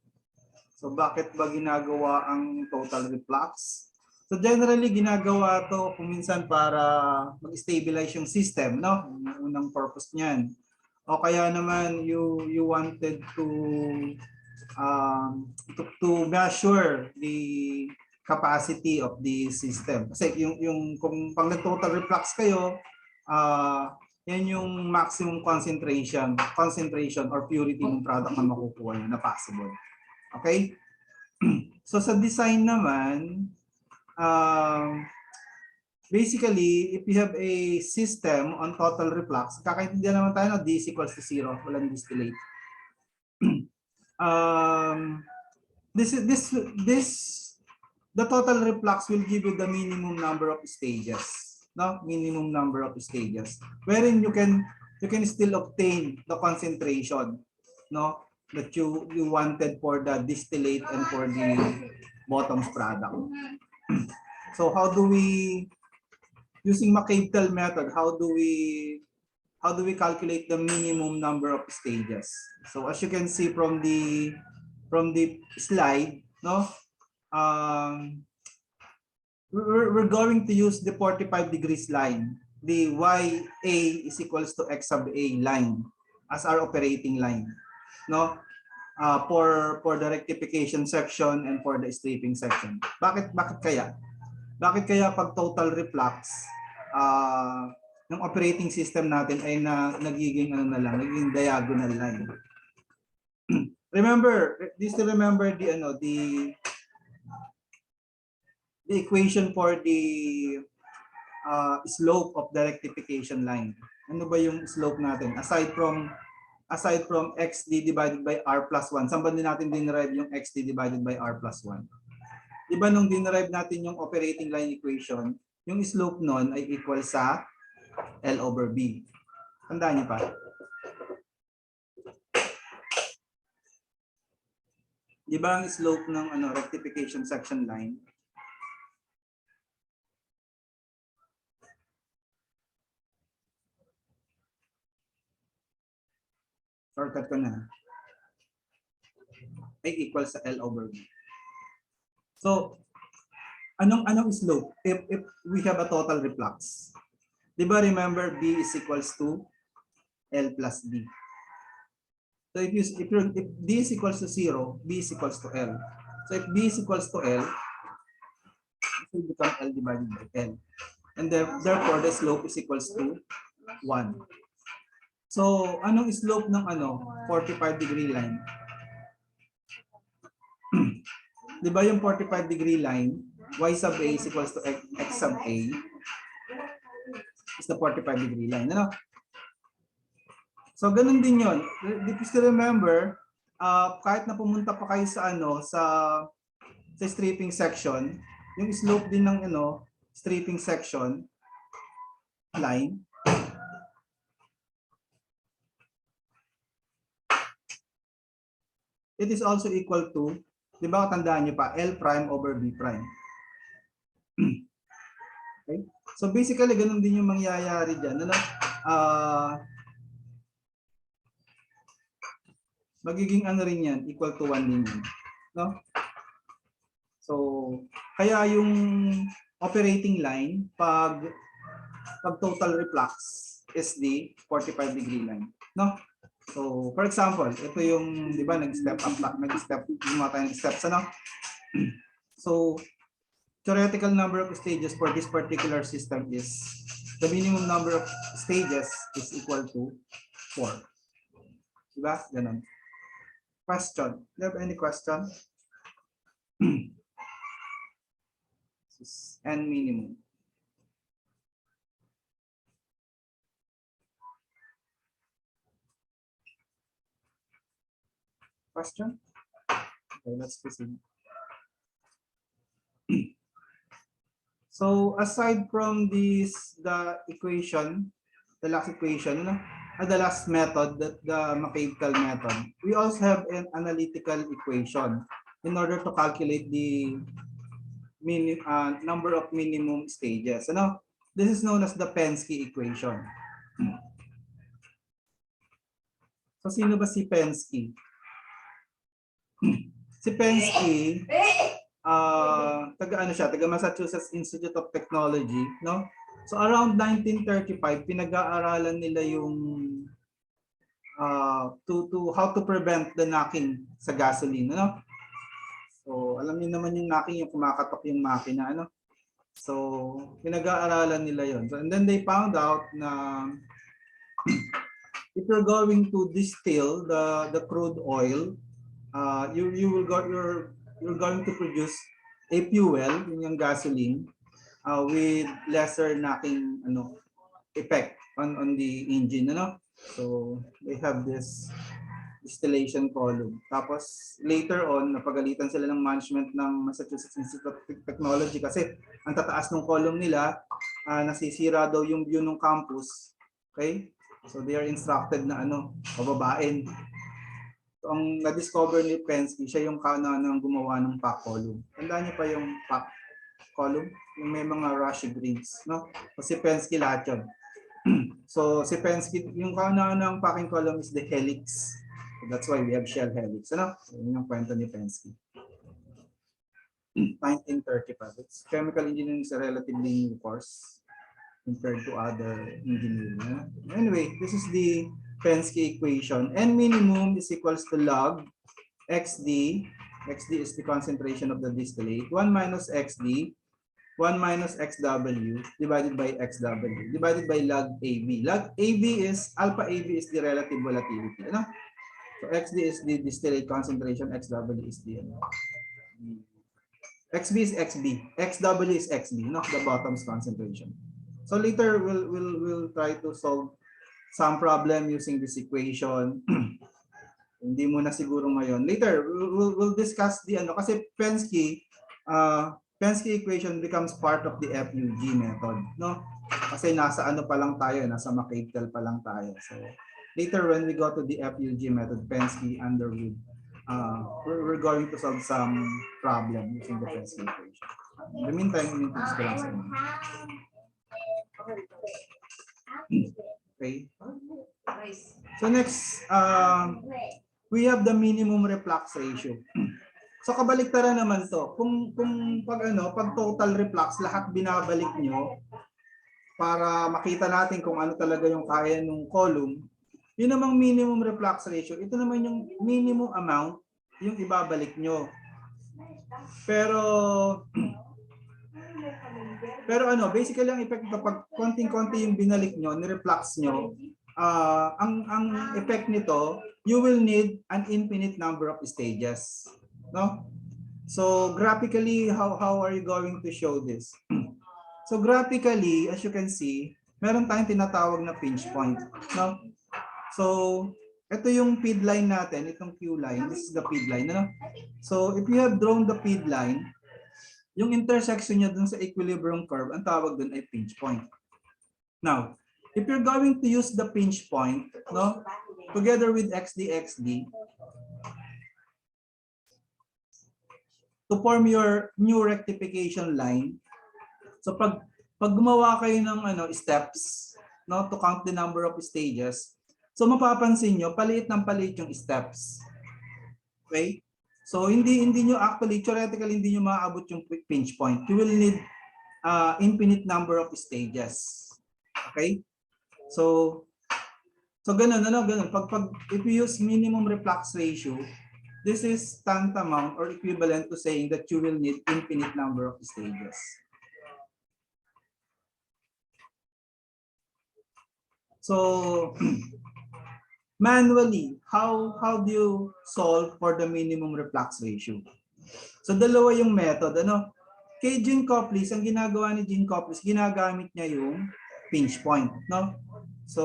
So bakit ba ginagawa ang total reflux? So generally ginagawa to kung minsan para mag-stabilize yung system, no? Yung unang purpose niyan. O kaya naman you wanted to measure the capacity of the system. Kasi yung kung pag nag-total reflux kayo, yan yung maximum concentration or purity ng product na makukuha nyo na possible. Okay? So sa design naman, basically, if you have a system on total reflux, kakaintindihan naman tayo na D is equals to 0, walang distillate. The total reflux will give you the minimum number of stages, no? Minimum number of stages, wherein you can still obtain the concentration, no? That you wanted for the distillate and for the bottoms product. So how do we, using McCabe-Tell method, how do we calculate the minimum number of stages? So as you can see from the slide, no, we're going to use the 45 degrees line, the YA is equals to X sub A line as our operating line, no, for the rectification section and for the stripping section. Bakit kaya? Bakit kaya pag total reflux, ng operating system natin ay nagiging nagiging diagonal line? Remember, do you still remember the equation for the slope of the rectification line? Ano ba yung slope natin? Aside from xd divided by r plus 1, saan ba din natin dinerive yung xd divided by r plus 1? Diba nung dinerive natin yung operating line equation, yung slope nun ay equal sa L over B. Tandaan niyo pa? Diba ang slope ng rectification section line? Shortcut ko na. Ay equal sa L over B. So, anong slope if we have a total reflux? Diba remember B is equals to L plus D. So if D is equals to 0, B is equals to L. So if B is equals to L, it will become L divided by L. And therefore the slope is equals to 1. So anong slope ng 45 degree line? Di ba yung 45-degree line, y sub a is equals to x sub a is the 45-degree line. Ano? So, ganun din yun. Please to remember, kahit na pumunta pa kayo sa sa stripping section, yung slope din ng stripping section line, it is also equal to, di ba tandaan nyo pa, L prime over B prime. Okay? So basically, ganun din yung mangyayari dyan. Ano? Magiging ano rin yan, equal to 1 din yan. No? So, kaya yung operating line, pag total reflux is the 45-degree line. No? So, for example, ito yung, di ba, nag-step up, gumawa tayo ng steps, ano? So, theoretical number of stages for this particular system is, the minimum number of stages is equal to 4. Diba? Ganun. Question. Do you have any question? This is N minimum. Question? Okay, let's proceed. So aside from this, the equation, the last equation, the last method, the mechanical method, we also have an analytical equation in order to calculate the number of minimum stages. This is known as the Pensky equation. So sino ba si Pensky? Si Pensky, taga Massachusetts Institute of Technology, no? So around 1935, pinag-aaralan nila yung how to prevent the knocking sa gasoline, no? So alam niyo naman yung knocking, yung kumakatok yung makina, ano? So pinag-aaralan nila yon. So, and then they found out na if you're going to distill the crude oil, you're going to produce a fuel, yung gasoline, with lesser knocking effect on the engine, So they have this distillation column. Tapos later on, napagalitan sila ng management ng Massachusetts Institute of Technology kasi ang tataas ng column nila, nasisira daw yung view ng campus. Okay? So they are instructed na pababain. So, ang na-discover ni Pensky, siya yung kanang gumawa ng pack column. Tandaan niyo pa yung pack column, yung may mga rushy grids, no? So si Pensky lahat yun. So si Pensky, yung kanang ng packing column is the helix. So, that's why we have shell helix. So, yun yung kwento ni Pensky. 1935. It's chemical engineering is a relatively new course compared to other engineering. Anyway, this is the Pensky equation. N minimum is equals to log XD. XD is the concentration of the distillate. 1 minus XD, 1 minus XW divided by XW divided by log AB. Log AB is, alpha AB is the relative volatility. So XD is the distillate concentration, XW is the XB is XB, XW is XB, the bottom's concentration. So later we'll try to solve some problem using this equation. Hindi muna siguro ngayon. Later we'll discuss the kasi Pensky equation becomes part of the FUG method, no? Kasi nasa pa lang tayo, nasa mechanical pa lang tayo. So later when we go to the FUG method, Pensky, Underwood, we're going to solve some problem using the Pensky equation. In the meantime, in-introduce ko lang sa inyo. Okay. So next, we have the minimum reflux ratio. So kabaliktaran naman to. Kung pag total reflux lahat binabalik nyo para makita natin kung ano talaga yung kaya ng column, yun namang minimum reflux ratio. Ito naman yung minimum amount yung ibabalik nyo. Pero basically ang effect kapag konting-konti yung binalik nyo, ni-reflux nyo, ang effect nito, you will need an infinite number of stages. No? So graphically, how are you going to show this? So graphically, as you can see, meron tayong tinatawag na pinch point, no? So ito yung feed line natin, itong Q line, this is the feed line, no? So if you have drawn the feed line, yung intersection niya dun sa equilibrium curve, ang tawag dun ay pinch point. Now, if you're going to use the pinch point, no, together with XD to form your new rectification line. So pag gumawa kayo ng steps, no, to count the number of stages, so mapapansin nyo, paliit ng paliit yung steps. Okay? So hindi nyo actually, theoretically, hindi nyo maaabot yung pinch point. You will need infinite number of stages. Okay? So ganun, ganun. If you use minimum reflux ratio, this is tantamount or equivalent to saying that you will need infinite number of stages. So manually, how do you solve for the minimum reflux ratio? So dalawa yung method, ano? Kay Gene Copley, ang ginagawa ni Gene Copley, ginagamit niya yung pinch point, no? So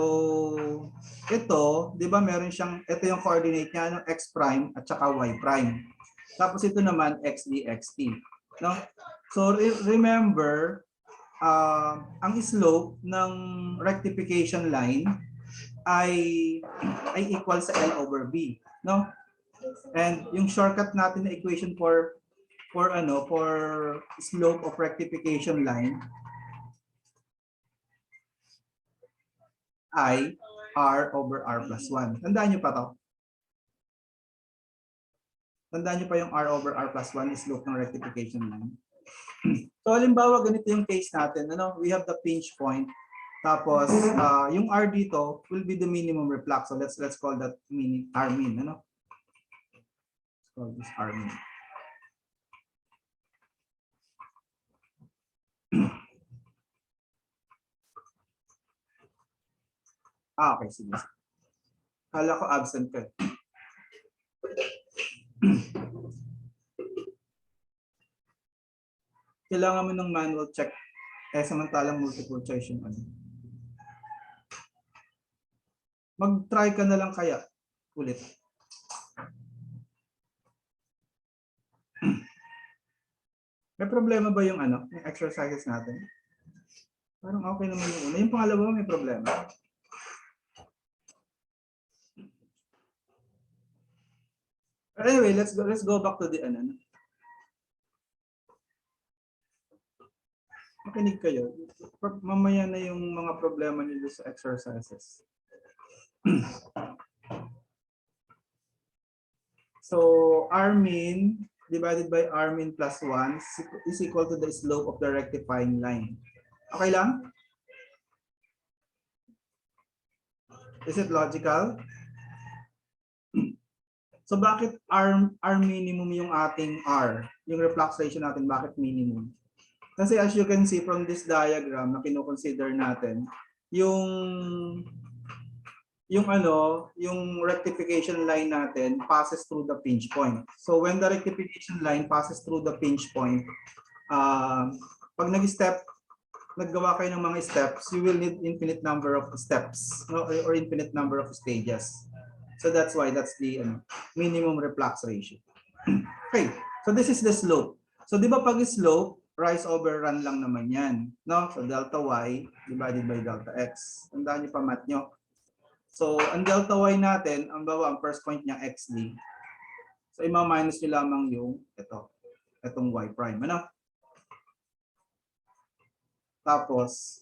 ito, 'di ba, meron siyang, ito yung coordinate niya, no? X prime at saka Y prime. Tapos ito naman XD, XT, no? So remember, ang slope ng rectification line ay equal sa L over B, no? And yung shortcut natin na equation for slope of rectification line ay R over R plus 1. Tandaan nyo pa to? Tandaan nyo pa yung R over R plus 1 is slope ng rectification line. So halimbawa, ganito yung case natin. Ano? We have the pinch point. Tapos, yung R dito will be the minimum reflux. So let's call that R min. Ano? Let's call this R min. Okay, sige. Kala ko absent ka. Kailangan mo ng manual check. Samantalang multiple choice yung ano. Mag-try ka na lang kaya ulit. May problema ba yung yung exercises natin? Parang okay naman yung una. Yung pangalawa may problema. But anyway, let's go back to the Makinig kayo. Mamaya na yung mga problema niyo sa exercises. So R min divided by R min plus 1 is equal to the slope of the rectifying line. Okay lang? Is it logical? So bakit R minimum yung ating R? Yung reflux ratio natin, bakit minimum? Kasi as you can see from this diagram na kino-consider natin, yung rectification line natin passes through the pinch point. So when the rectification line passes through the pinch point, pag naggawa kayo ng mga steps, you will need infinite number of steps, no? Or infinite number of stages. So that's why that's the minimum reflux ratio. Okay, so this is the slope. So di ba pag slope, rise over run lang naman yan, no? So delta y divided by delta x. Tandaan niyo pa math nyo. So ang delta y natin, ang first point niya xd. So ima-minus niyo lamang yung itong y prime, ano? Tapos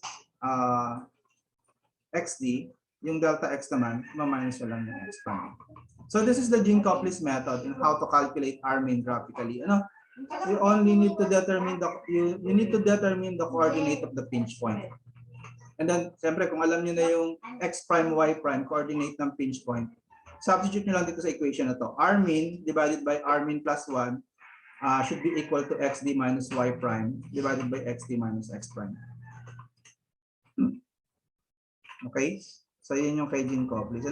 xd, yung delta x naman, ima-minus niyo lang yung x prime. So this is the Gene Copley's method in how to calculate R min graphically, ano? You only need to determine the coordinate of the pinch point. And then, siyempre, kung alam niyo na yung x prime, y prime coordinate ng pinch point, substitute niyo lang dito sa equation na to. R min divided by R min plus 1 should be equal to xd minus y prime divided by xd minus x prime. Okay? So, yun yung kay Gene Copley.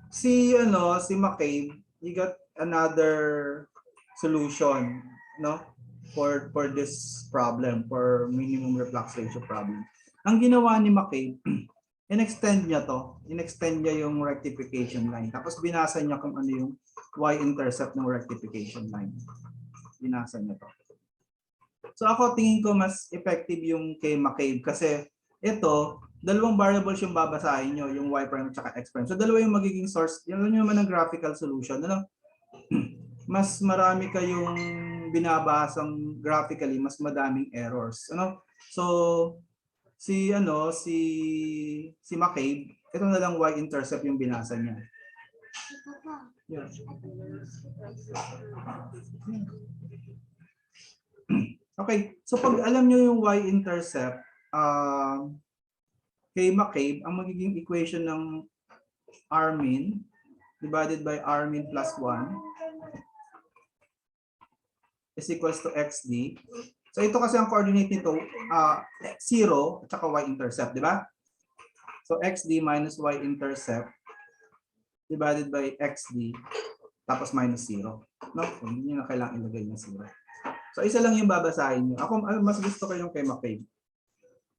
Si McCabe, he got another solution no? For this problem, for minimum reflux ratio problem. Ang ginawa ni McCabe, in-extend niya yung rectification line. Tapos binasa niya kung ano yung y-intercept ng rectification line. Binasa niya to. So ako tingin ko mas effective yung kay McCabe kasi ito, dalawang variables yung babasahin nyo, yung y prime at saka x prime. So dalawa yung magiging source, yun naman ang graphical solution. Ano? Mas marami kayong binabasang graphically, mas madaming errors. Ano? So si McCabe, ito na lang y-intercept yung binasa niya. Yeah. Okay, so pag alam nyo yung y-intercept, kay McCabe, ang magiging equation ng R min divided by R min plus 1 is equals to xd. So ito kasi ang coordinate nito, 0 at saka y-intercept, di ba? So xd minus y-intercept divided by xd tapos minus 0. No? So, hindi nyo na kailangan ilagay ng 0. So isa lang yung babasahin nyo. Ako mas gusto ko yung kay McCabe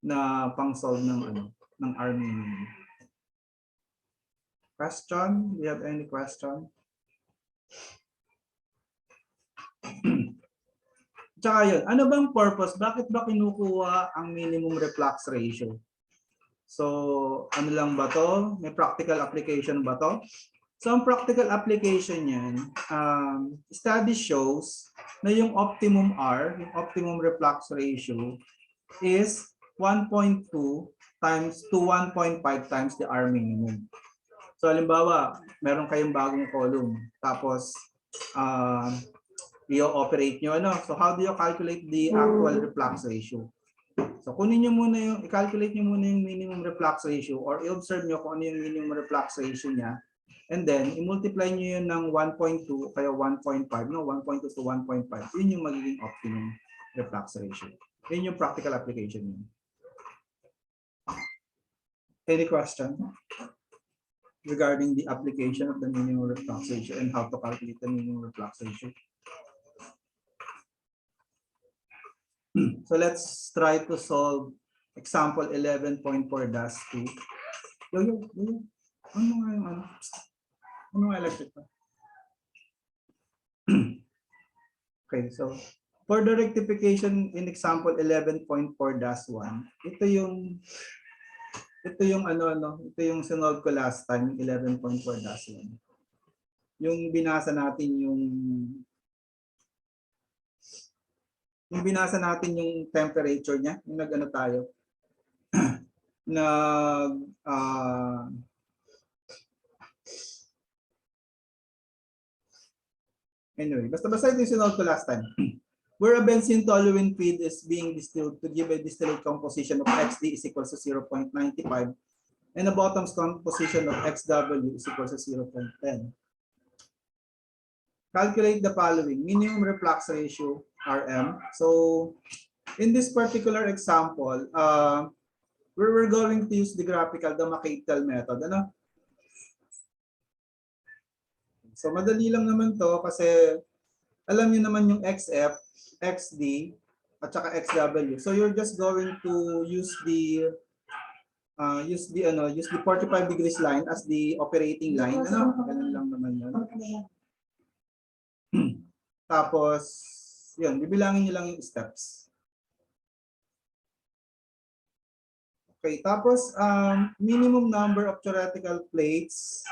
na pang-solve ng R minimum. Question? Do you have any question? Tsaka yun, ano bang purpose? Bakit ba kinukuha ang minimum reflux ratio? So, ano lang ba to? May practical application ba to? So, ang practical application yan, study shows na yung optimum R, yung optimum reflux ratio is 1.2 times to 1.5 times the R minimum. So, halimbawa, meron kayong bagong column. Tapos, i-operate nyo, ano? So, how do you calculate the actual reflux ratio? So, kunin nyo muna yung, i-calculate nyo muna yung minimum reflux ratio or i-observe nyo kung ano yung minimum reflux ratio niya. And then, i-multiply nyo yun ng 1.2 kaya 1.5, no? 1.2 to 1.5. Yun yung magiging optimum reflux ratio. Yun yung practical application yun. Any question regarding the application of the minimum reflux ratio and how to calculate the minimum reflux ratio? So let's try to solve example 11.4-2. Ano nga yung ano? Ano nga electric pa? Okay, so for the rectification in example 11.4-1, ito yung ito yung sinolve ko last time, 11.4-1. Yung binasa natin yung binasa natin yung temperature niya, yung nag-ano tayo, anyway, basta ito yung sinolve ko last time. Where a benzene toluene feed is being distilled to give a distillate composition of XD is equal to 0.95 and the bottom's composition of XW is equal to 0.10. Calculate the following: minimum reflux ratio, RM. So, in this particular example, we're going to use the graphical, the McCabe method. Ano? So, madali lang naman to kasi alam niyo naman yung XF, XD, at saka XW. So, you're just going to use the 45 degrees line as the operating line. Ano? Ganun lang naman yun. Tapos, yun, bibilangin niyo lang yung steps. Okay, tapos minimum number of theoretical plates.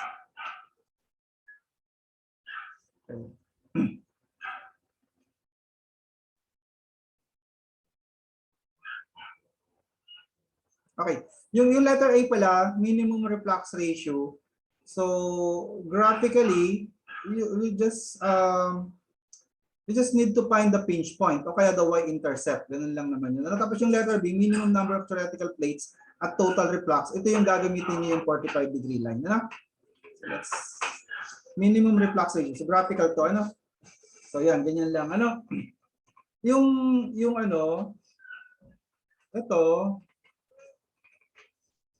Okay. Okay, yung letter A pala, minimum reflux ratio. So, graphically, you just need to find the pinch point o kaya the y-intercept. Ganun lang naman yun. Tapos yung letter B, minimum number of theoretical plates at total reflux. Ito yung gagamitin niyo yung 45 degree line. Ano? So let's minimum reflux ratio. So graphical to. Ano? So yan, ganyan lang. Ano? Yung ano,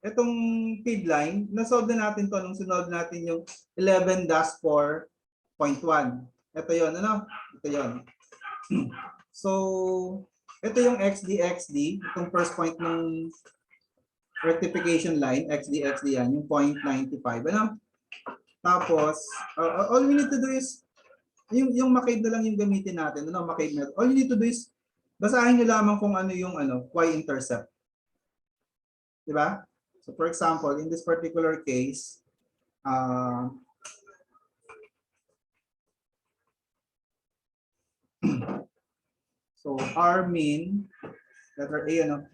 itong feed line, nasolve na natin to nung sinolve natin yung 11-4.1. Ito yon, ano? Ito yon. So, ito yung XD, itong first point ng rectification line, XD yan, yung 0.95. Ano? Tapos, all we need to do is, yung McCabe na lang yung gamitin natin. Ano, McCabe method. All you need to do is, basahin nyo lamang kung ano yung y-intercept. Diba? So, for example, in this particular case, so R mean, letter A,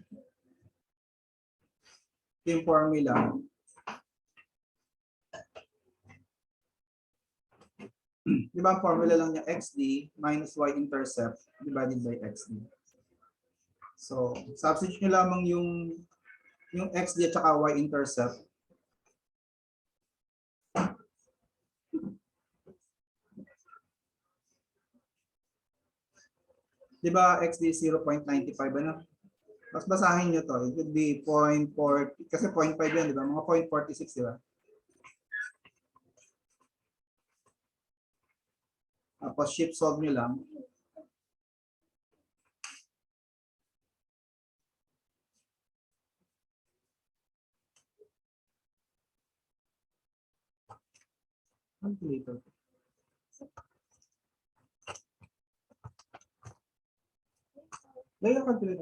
yung formula. Di ba ang formula lang niya XD minus y-intercept divided by XD. So, substitute nyo lamang yung XD at saka y-intercept. Di ba XD is 0.95, ano? Tapos basahin nyo to. It would be 0.4, kasi 0.5 yan, di ba? Mga 0.46, di ba? Tapos shift solve nyo lang. Calculator. Gaya calculator.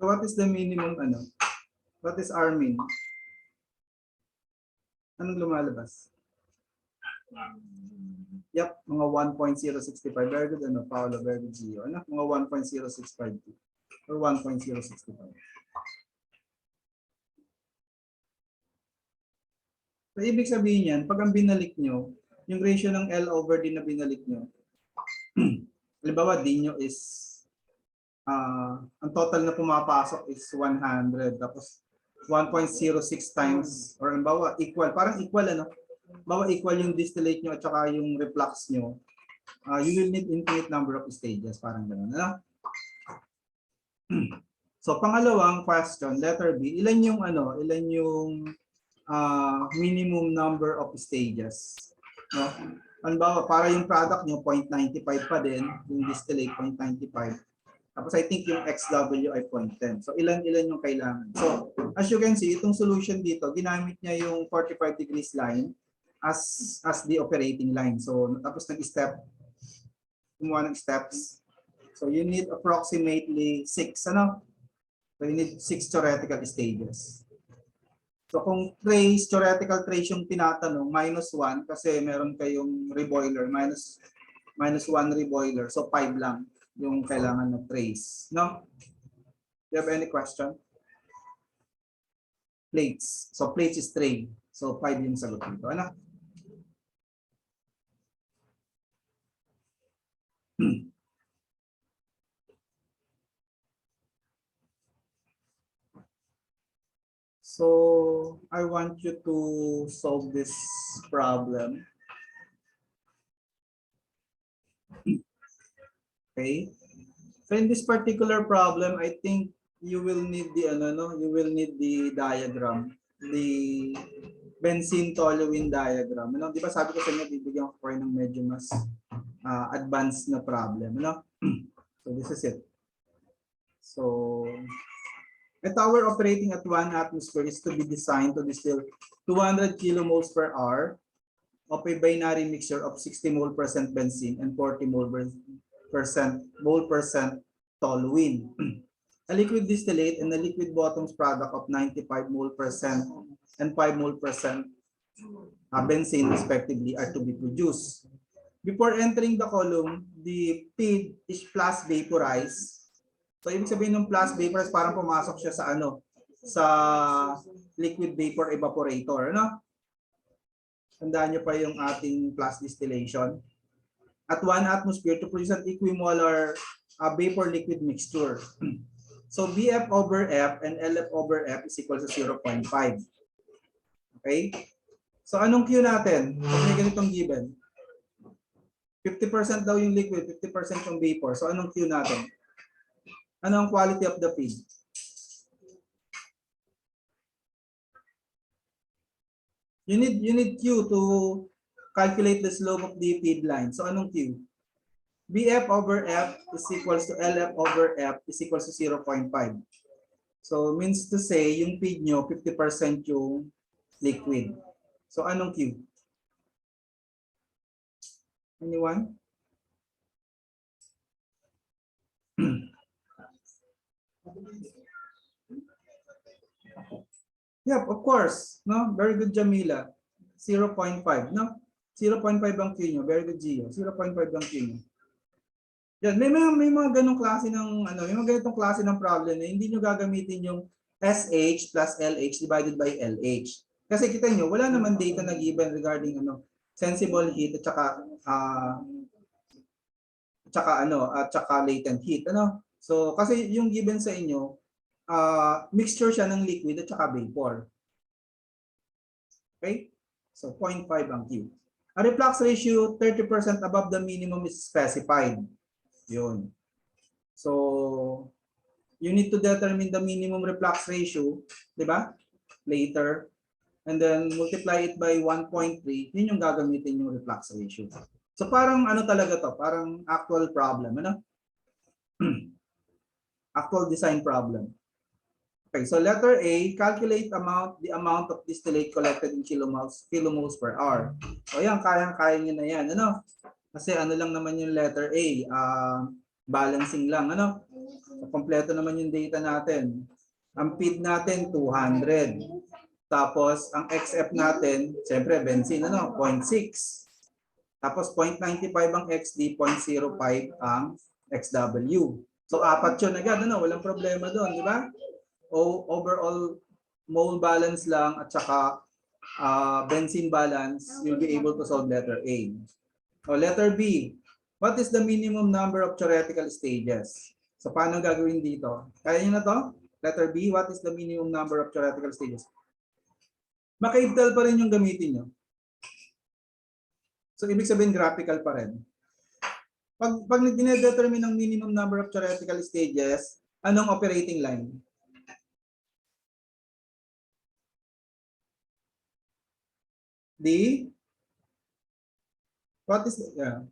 So what is the minimum What is R min? Anong lumalabas? Yep, mga 1.065. Very good, Paolo, very good, Gio. Mga 1.065 or 1.065. So, ibig sabihin yan, pag ang binalik nyo, yung ratio ng L over D na binalik nyo, halimbawa, D nyo is, ang total na pumapasok is 100, tapos 1.06 times, or halimbawa, equal, parang equal, bawa equal yung distillate nyo at saka yung reflux nyo, you will need infinite number of stages, parang gano'n. So, pangalawang question, letter B, ilan yung minimum number of stages? No? Halimbawa, para yung product nyo, 0.95 pa din, yung distillate, 0.95. Tapos I think yung XW ay 0.10. So ilan yung kailangan. So as you can see, itong solution dito, ginamit niya yung 45 degrees line as the operating line. So tapos nag-step, kumuha ng steps. So you need approximately 6, So you need 6 theoretical stages. So kung theoretical trace yung tinatanong, -1 kasi meron kayong reboiler, minus 1 reboiler. So 5 lang yung kailangan ng trace. No? Do you have any question? Plates. So plates is tray. So 5 yung sagot dito. So I want you to solve this problem. Okay. So in this particular problem, I think you will need the the diagram, the benzene toluene diagram. Di ba sabi ko sa inyo, bibigyan ko kayo ng medyo mas advanced na problem. So this is it. So a tower operating at 1 atmosphere is to be designed to distill 200 kilomoles per hour of a binary mixture of 60 mole % benzene and 40 mole % toluene. A liquid distillate and a liquid bottoms product of 95 mole % and 5 mole % benzene respectively are to be produced. Before entering the column, the feed is plus vaporized. So ibig sabihin ng plus vaporized, parang pumasok siya sa sa liquid vapor evaporator, Tandaan niyo pa yung ating plus distillation. At 1 atmosphere to produce an equimolar vapor liquid mixture. So BF over F and LF over F is equal to 0.5. Okay? So anong Q natin? Kung may ganitong given. 50% daw yung liquid, 50% yung vapor. So anong Q natin? Ano ang quality of the feed? You need Q to calculate the slope of the feed line. So anong Q? BF over F is equals to LF over F is equals to 0.5. So means to say, yung feed nyo, 50% yung liquid. So anong Q? Anyone? Yeah, of course. No? Very good, Jamila. 0.5. No? 0.5 ang Q nyo. Very good, Gio. 0.5 ang Q nyo. Yan, may mga ganong klase ng may mga ganitong klase ng problem na hindi nyo gagamitin yung SH plus LH divided by LH. Kasi kita nyo, wala naman data na given regarding sensible heat at saka latent heat, So kasi yung given sa inyo, mixture siya ng liquid at saka vapor. Okay? So 0.5 ang Q. A reflux ratio 30% above the minimum is specified. Yun. So, you need to determine the minimum reflux ratio, di ba? Later. And then multiply it by 1.3. Yun yung gagamitin yung reflux ratio. So, parang talaga to? Parang actual problem. Actual design problem. Okay, so letter A, calculate the amount of distillate collected in kilomoles per hour. So, yan, kaya nyo na yan. Kasi lang naman yung letter A, balancing lang, So, kompleto naman yung data natin. Ang feed natin 200. Tapos ang XF natin, siyempre benzene 0.6. Tapos 0.95 ang XD, 0.05 ang XW. So apat 'yun agad, walang problema doon, di ba? Overall mole balance lang at saka benzene balance, you'll be able to solve letter A. O letter B, what is the minimum number of theoretical stages? So paano gagawin dito? Kaya niyo na to? Letter B, what is the minimum number of theoretical stages? Maka-Intel pa rin yung gamitin nyo. So ibig sabihin graphical pa rin. Pag dinedetermine ng minimum number of theoretical stages, anong operating line? D? What is the,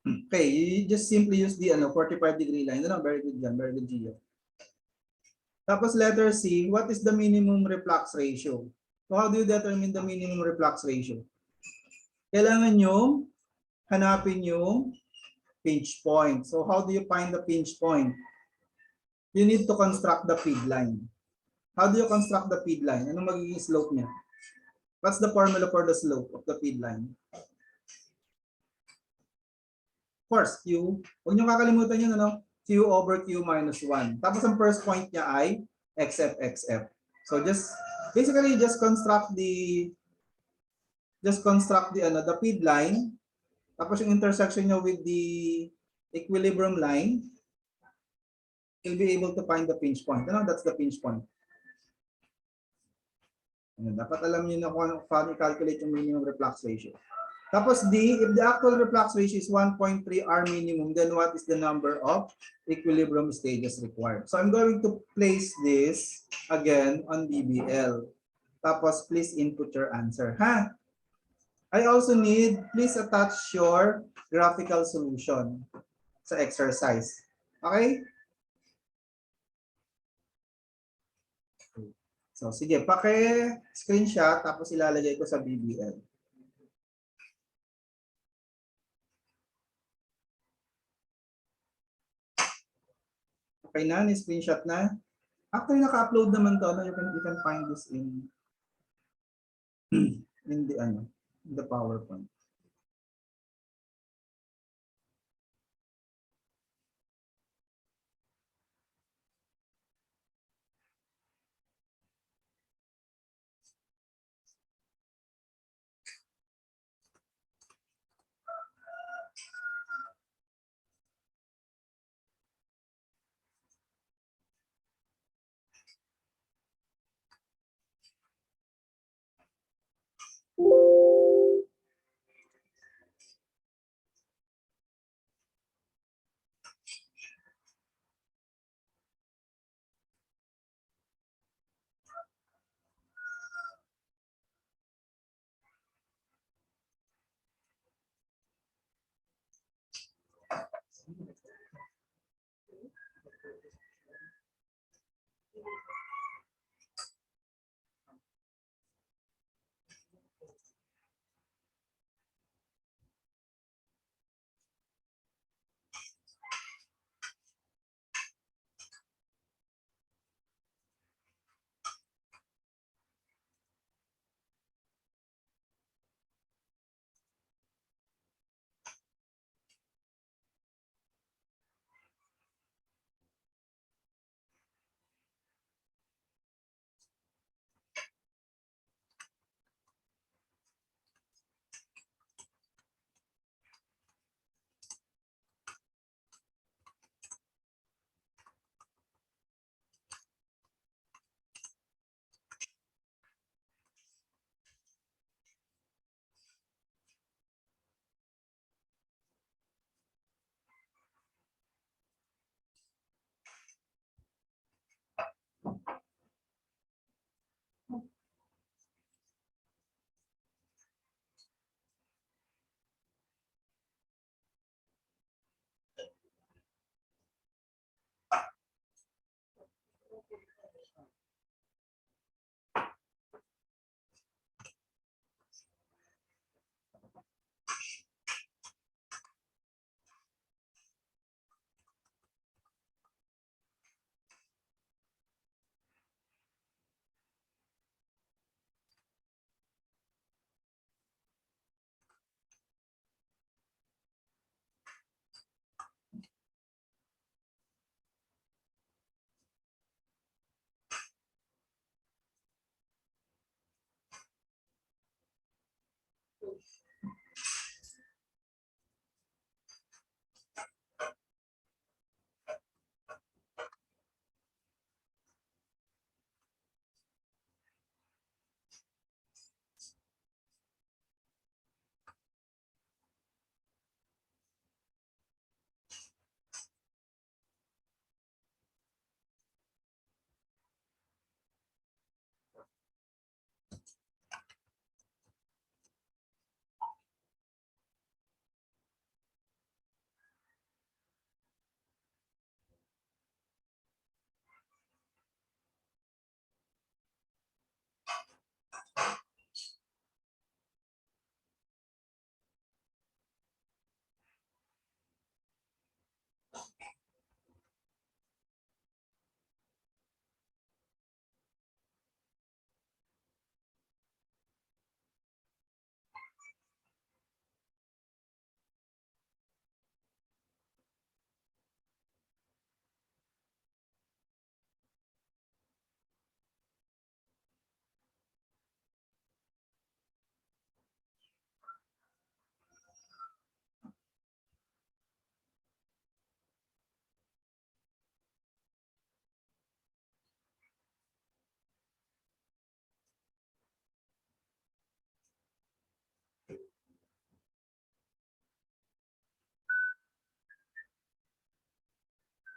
Okay, you just simply use the 45-degree line. Very good yan, very good, Gio. Tapos letter C, what is the minimum reflux ratio? So how do you determine the minimum reflux ratio? Kailangan nyo hanapin yung pinch point. So how do you find the pinch point? You need to construct the feed line. How do you construct the feed line? Anong magiging slope niya? What's the formula for the slope of the feed line? Of course, Q. Huwag niyo kakalimutan yun, Q over Q minus 1. Tapos ang first point niya ay XF, XF. So basically just construct the feed line. Tapos yung intersection niya with the equilibrium line, you'll be able to find the pinch point. That's the pinch point. Dapat alam niyo na kung paano i-calculate yung minimum reflux ratio. Tapos D, if the actual reflux ratio is 1.3 R minimum, then what is the number of equilibrium stages required? So I'm going to place this again on BBL. Tapos please input your answer. I also need, please attach your graphical solution sa exercise. Okay? So sige, paki-screenshot tapos ilalagay ko sa BBL. Okay na, ni-screenshot na. After naka-upload naman to, you can find this in the PowerPoint.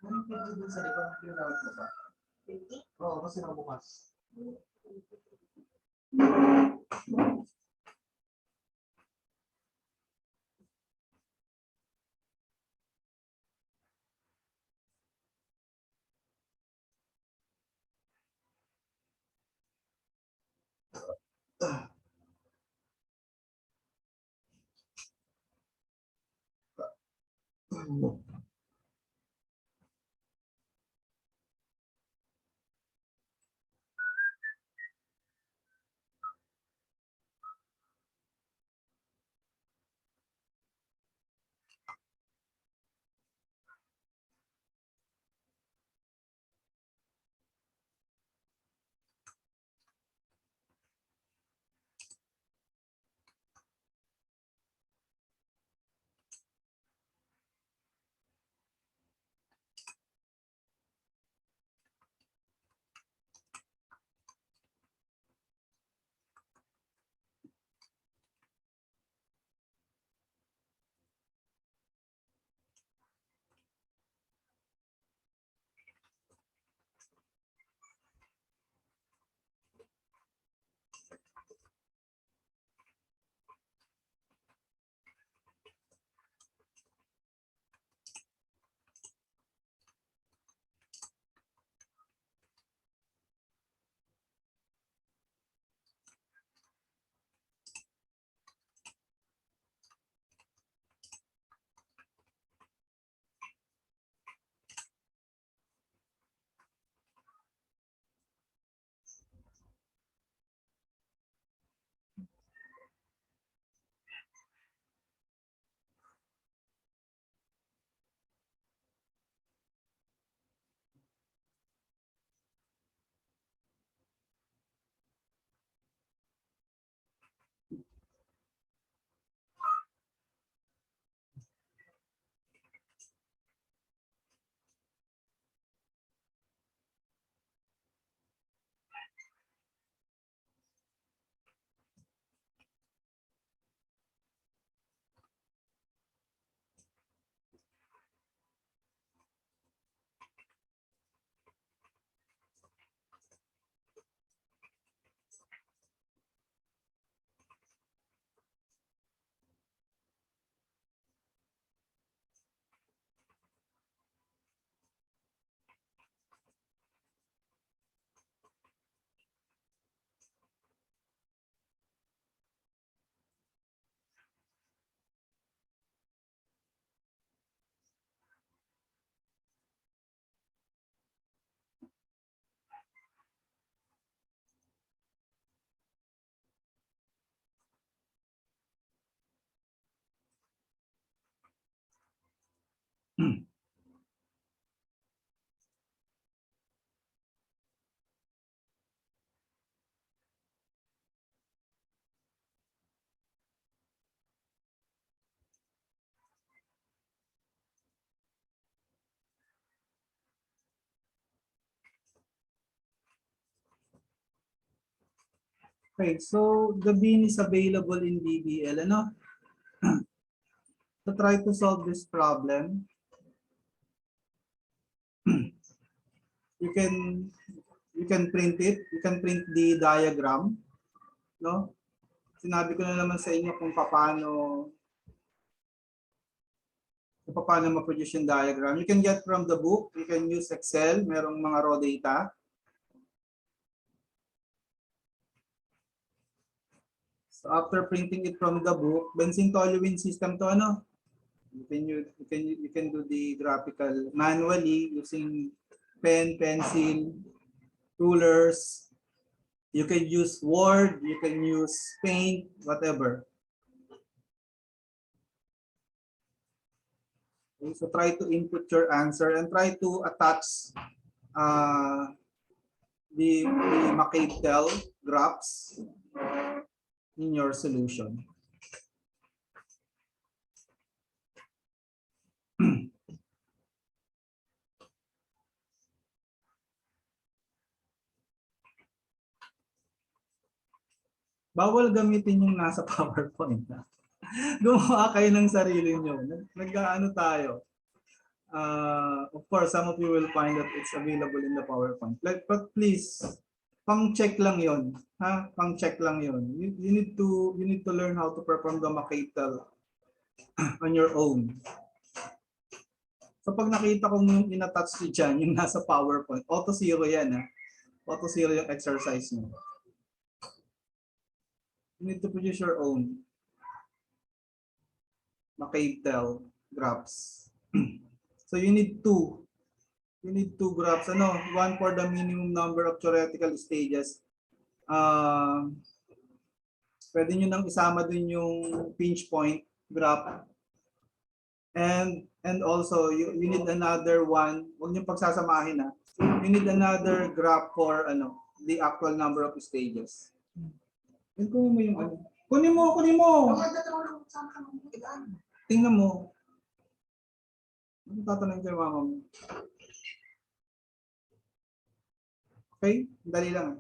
Anong pinto dun sa likod? Pinawag mo ba? Oo, kasi nakabukas. Okay, so the bean is available in DBL. Ano? To try to solve this problem, you can print it. You can print the diagram. No? Sinabi ko na naman sa inyo kung paano ma-produce yung diagram. You can get from the book. You can use Excel. Merong mga raw data. So after printing it from the book, benzene toluene system to ano? You can do the graphical manually using pen, pencil, rulers. You can use Word, you can use Paint, whatever. Okay, so try to input your answer and try to attach the McCabe-Tell graphs in your solution. Bawal gamitin yung nasa PowerPoint. Gumawa kayo ng sarili nyo. Nag-ano tayo. Of course, some of you will find that it's available in the PowerPoint. But please, pang-check lang yon, ha? Pang-check lang yon. You need to learn how to perform the McCabe-Tell on your own. So pag nakita kong yung in-attach nyo dyan, yung nasa PowerPoint, auto-zero yan, ha? Auto-zero yung exercise nyo. You need to produce your own McCabe-Tell graphs. So you need two. You need two graphs. Ano? One for the minimum number of theoretical stages. Pwede nyo nang isama din yung pinch point graph. And also, you need another one. Huwag nyo pagsasamahin, ha. You need another graph for the actual number of stages. Yan, kunin mo yung ano. Kunin mo! Tingnan mo. Ano tatanungin kay mama mo? Okay? Dali lang.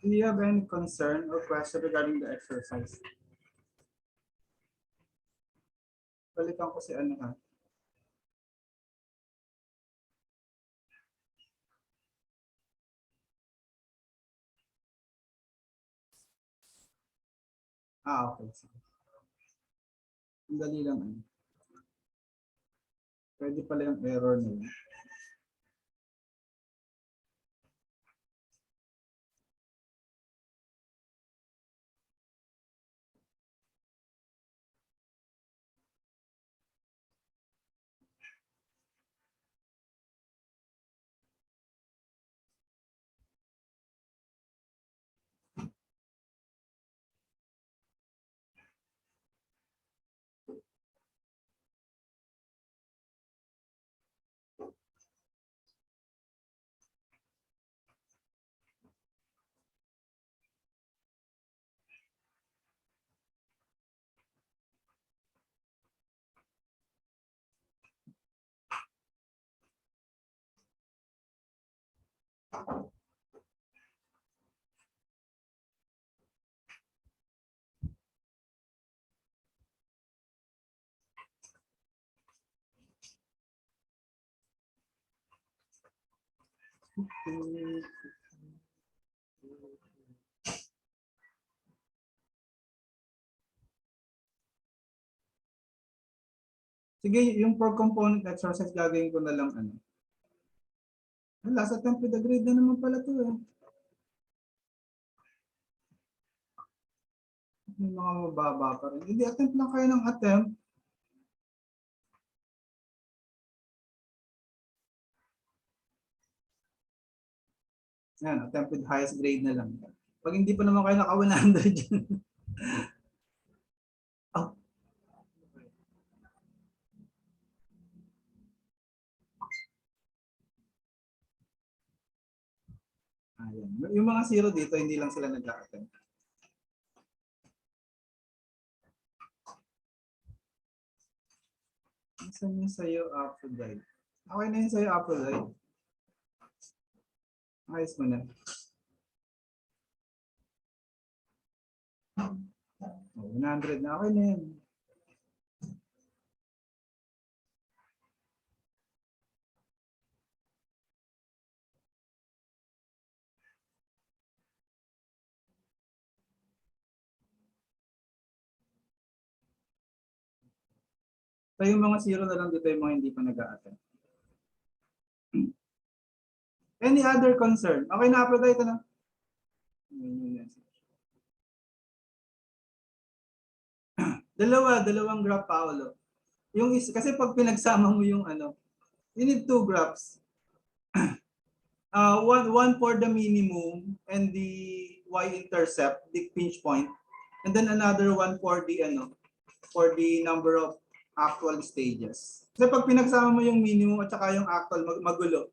Do you have any concern or question regarding the exercise? Balikan ko si ano ha. Okay. Sige. Ang dali lang. Ano. Pwede pala yung error na yun. Sige, yung per component exercise gagawin ko na lang ano. Last attempt with the grade na naman pala to eh. May mga mababa pa rin. Hindi, attempt lang kayo ng attempt. Yan, attempt with highest grade na lang. Pag hindi pa naman kayo naka 100 dyan. Oh. Ayan. Yung mga zero dito, hindi lang sila nag-attempt. Saan yung sa'yo Aphrodite? Okay na yun sa'yo Aphrodite. Ayos mo na. Oh, 100 na. Okay na yun. So yung mga zero na lang dito yung mga hindi pa nag-a-attempt. Any other concern? Okay na Aphrodite na. Dalawang graph Paolo. Yung kasi pag pinagsama mo yung ano, you need two graphs. One for the minimum and the y-intercept, the pinch point, and then another one for the ano, for the number of actual stages. Kasi pag pinagsama mo yung minimum at saka yung actual, magulo.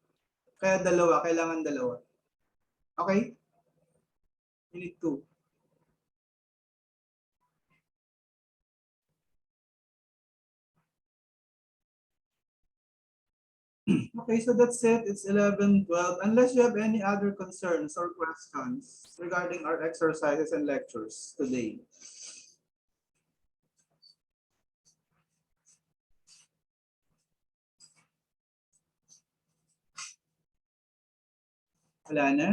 Kaya dalawa, kailangan dalawa. Okay? You need two. Okay, so that's it. It's 11:12. Unless you have any other concerns or questions regarding our exercises and lectures today. Wala na?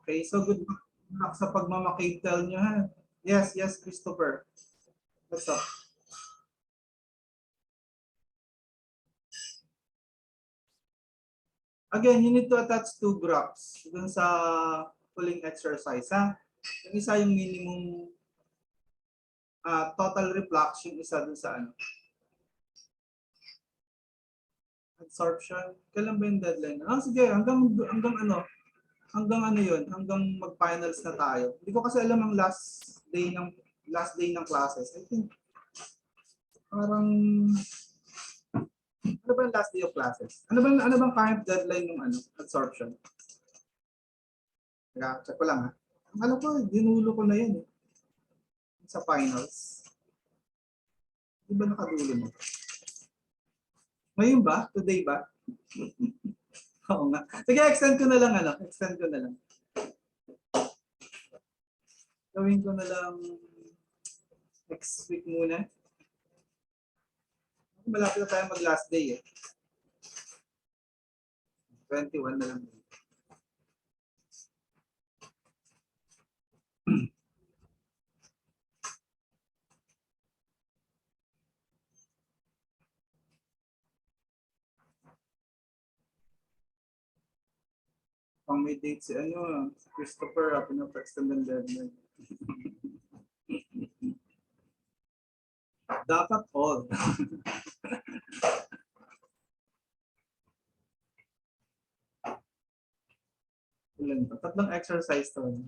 Okay, so good luck sa pagmamakitel nyo ha. Yes, Christopher. What's up? Again, you need to attach two graphs dun sa pulling exercise ha. Yung isa yung minimum total reflux, yung isa dun sa ano. Absorption. Kailan ba yung deadline? Sige, hanggang ano, hanggang ano yun, hanggang mag-finals na tayo. Hindi ko kasi alam ang last day ng classes. I think parang ano ba yung last day of classes? Ano bang current deadline ng ano, absorption? Check ko lang ha. Alam ko, dinulo ko na yun eh. sa finals. Di ba nakadulo mo? Ngayon ba? Today ba? Oo nga. Sige, extend ko na lang ano. Extend ko na lang. Gawin ko na lang next week muna. Malapit na tayo mag last day eh. 21 na lang. Pang may date si ano, si Christopher, pinapa-extend ng deadline. Dapat all. Ilan ba? Tatlong exercise to.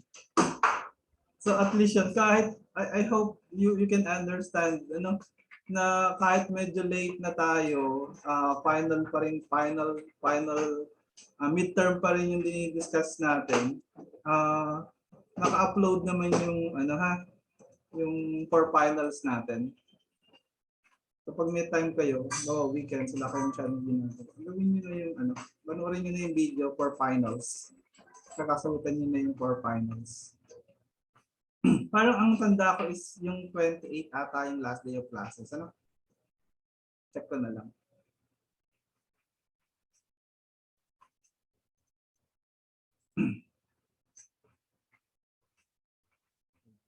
So at least yun, kahit, I hope you can understand, ano, na kahit medyo late na tayo, final pa rin, midterm pa rin yung dinidiscuss natin. Naka-upload naman yung, ano ha, yung for finals natin. So pag may time kayo, weekend, sila kayong channel ginagawa. Gawin nyo na yung, ano, panoorin nyo na yung video for finals. Kakasagutan nyo na yung for finals. Parang ang tanda ko is yung 28 ata yung last day of classes. Ano? Check ko na lang.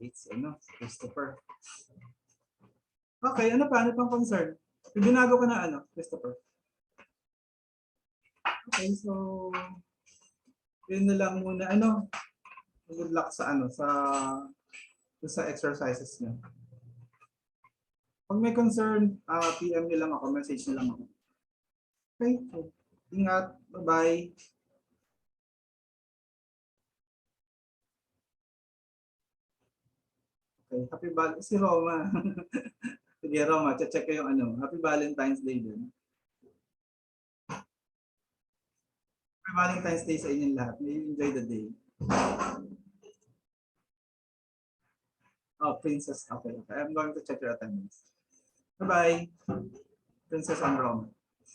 It's ano, Christopher. Okay, ano pa? Ano pang concern? Binago ko na ano, Christopher. Okay, so yun na lang muna. Ano? Good luck sa ano, sa exercises niyo. Pag may concern, PM niyo lang ako, message niyo lang ako. Okay, so, ingat. Bye-bye. Okay, happy Valentine's si Roma. Sige, Roma, check ko yung ano. Happy Valentine's Day din. Happy Valentine's Day sa inyong lahat. May you enjoy the day. Oh, Princess. Okay, okay. I'm going to check your attendance. Bye-bye. Princess and Roma.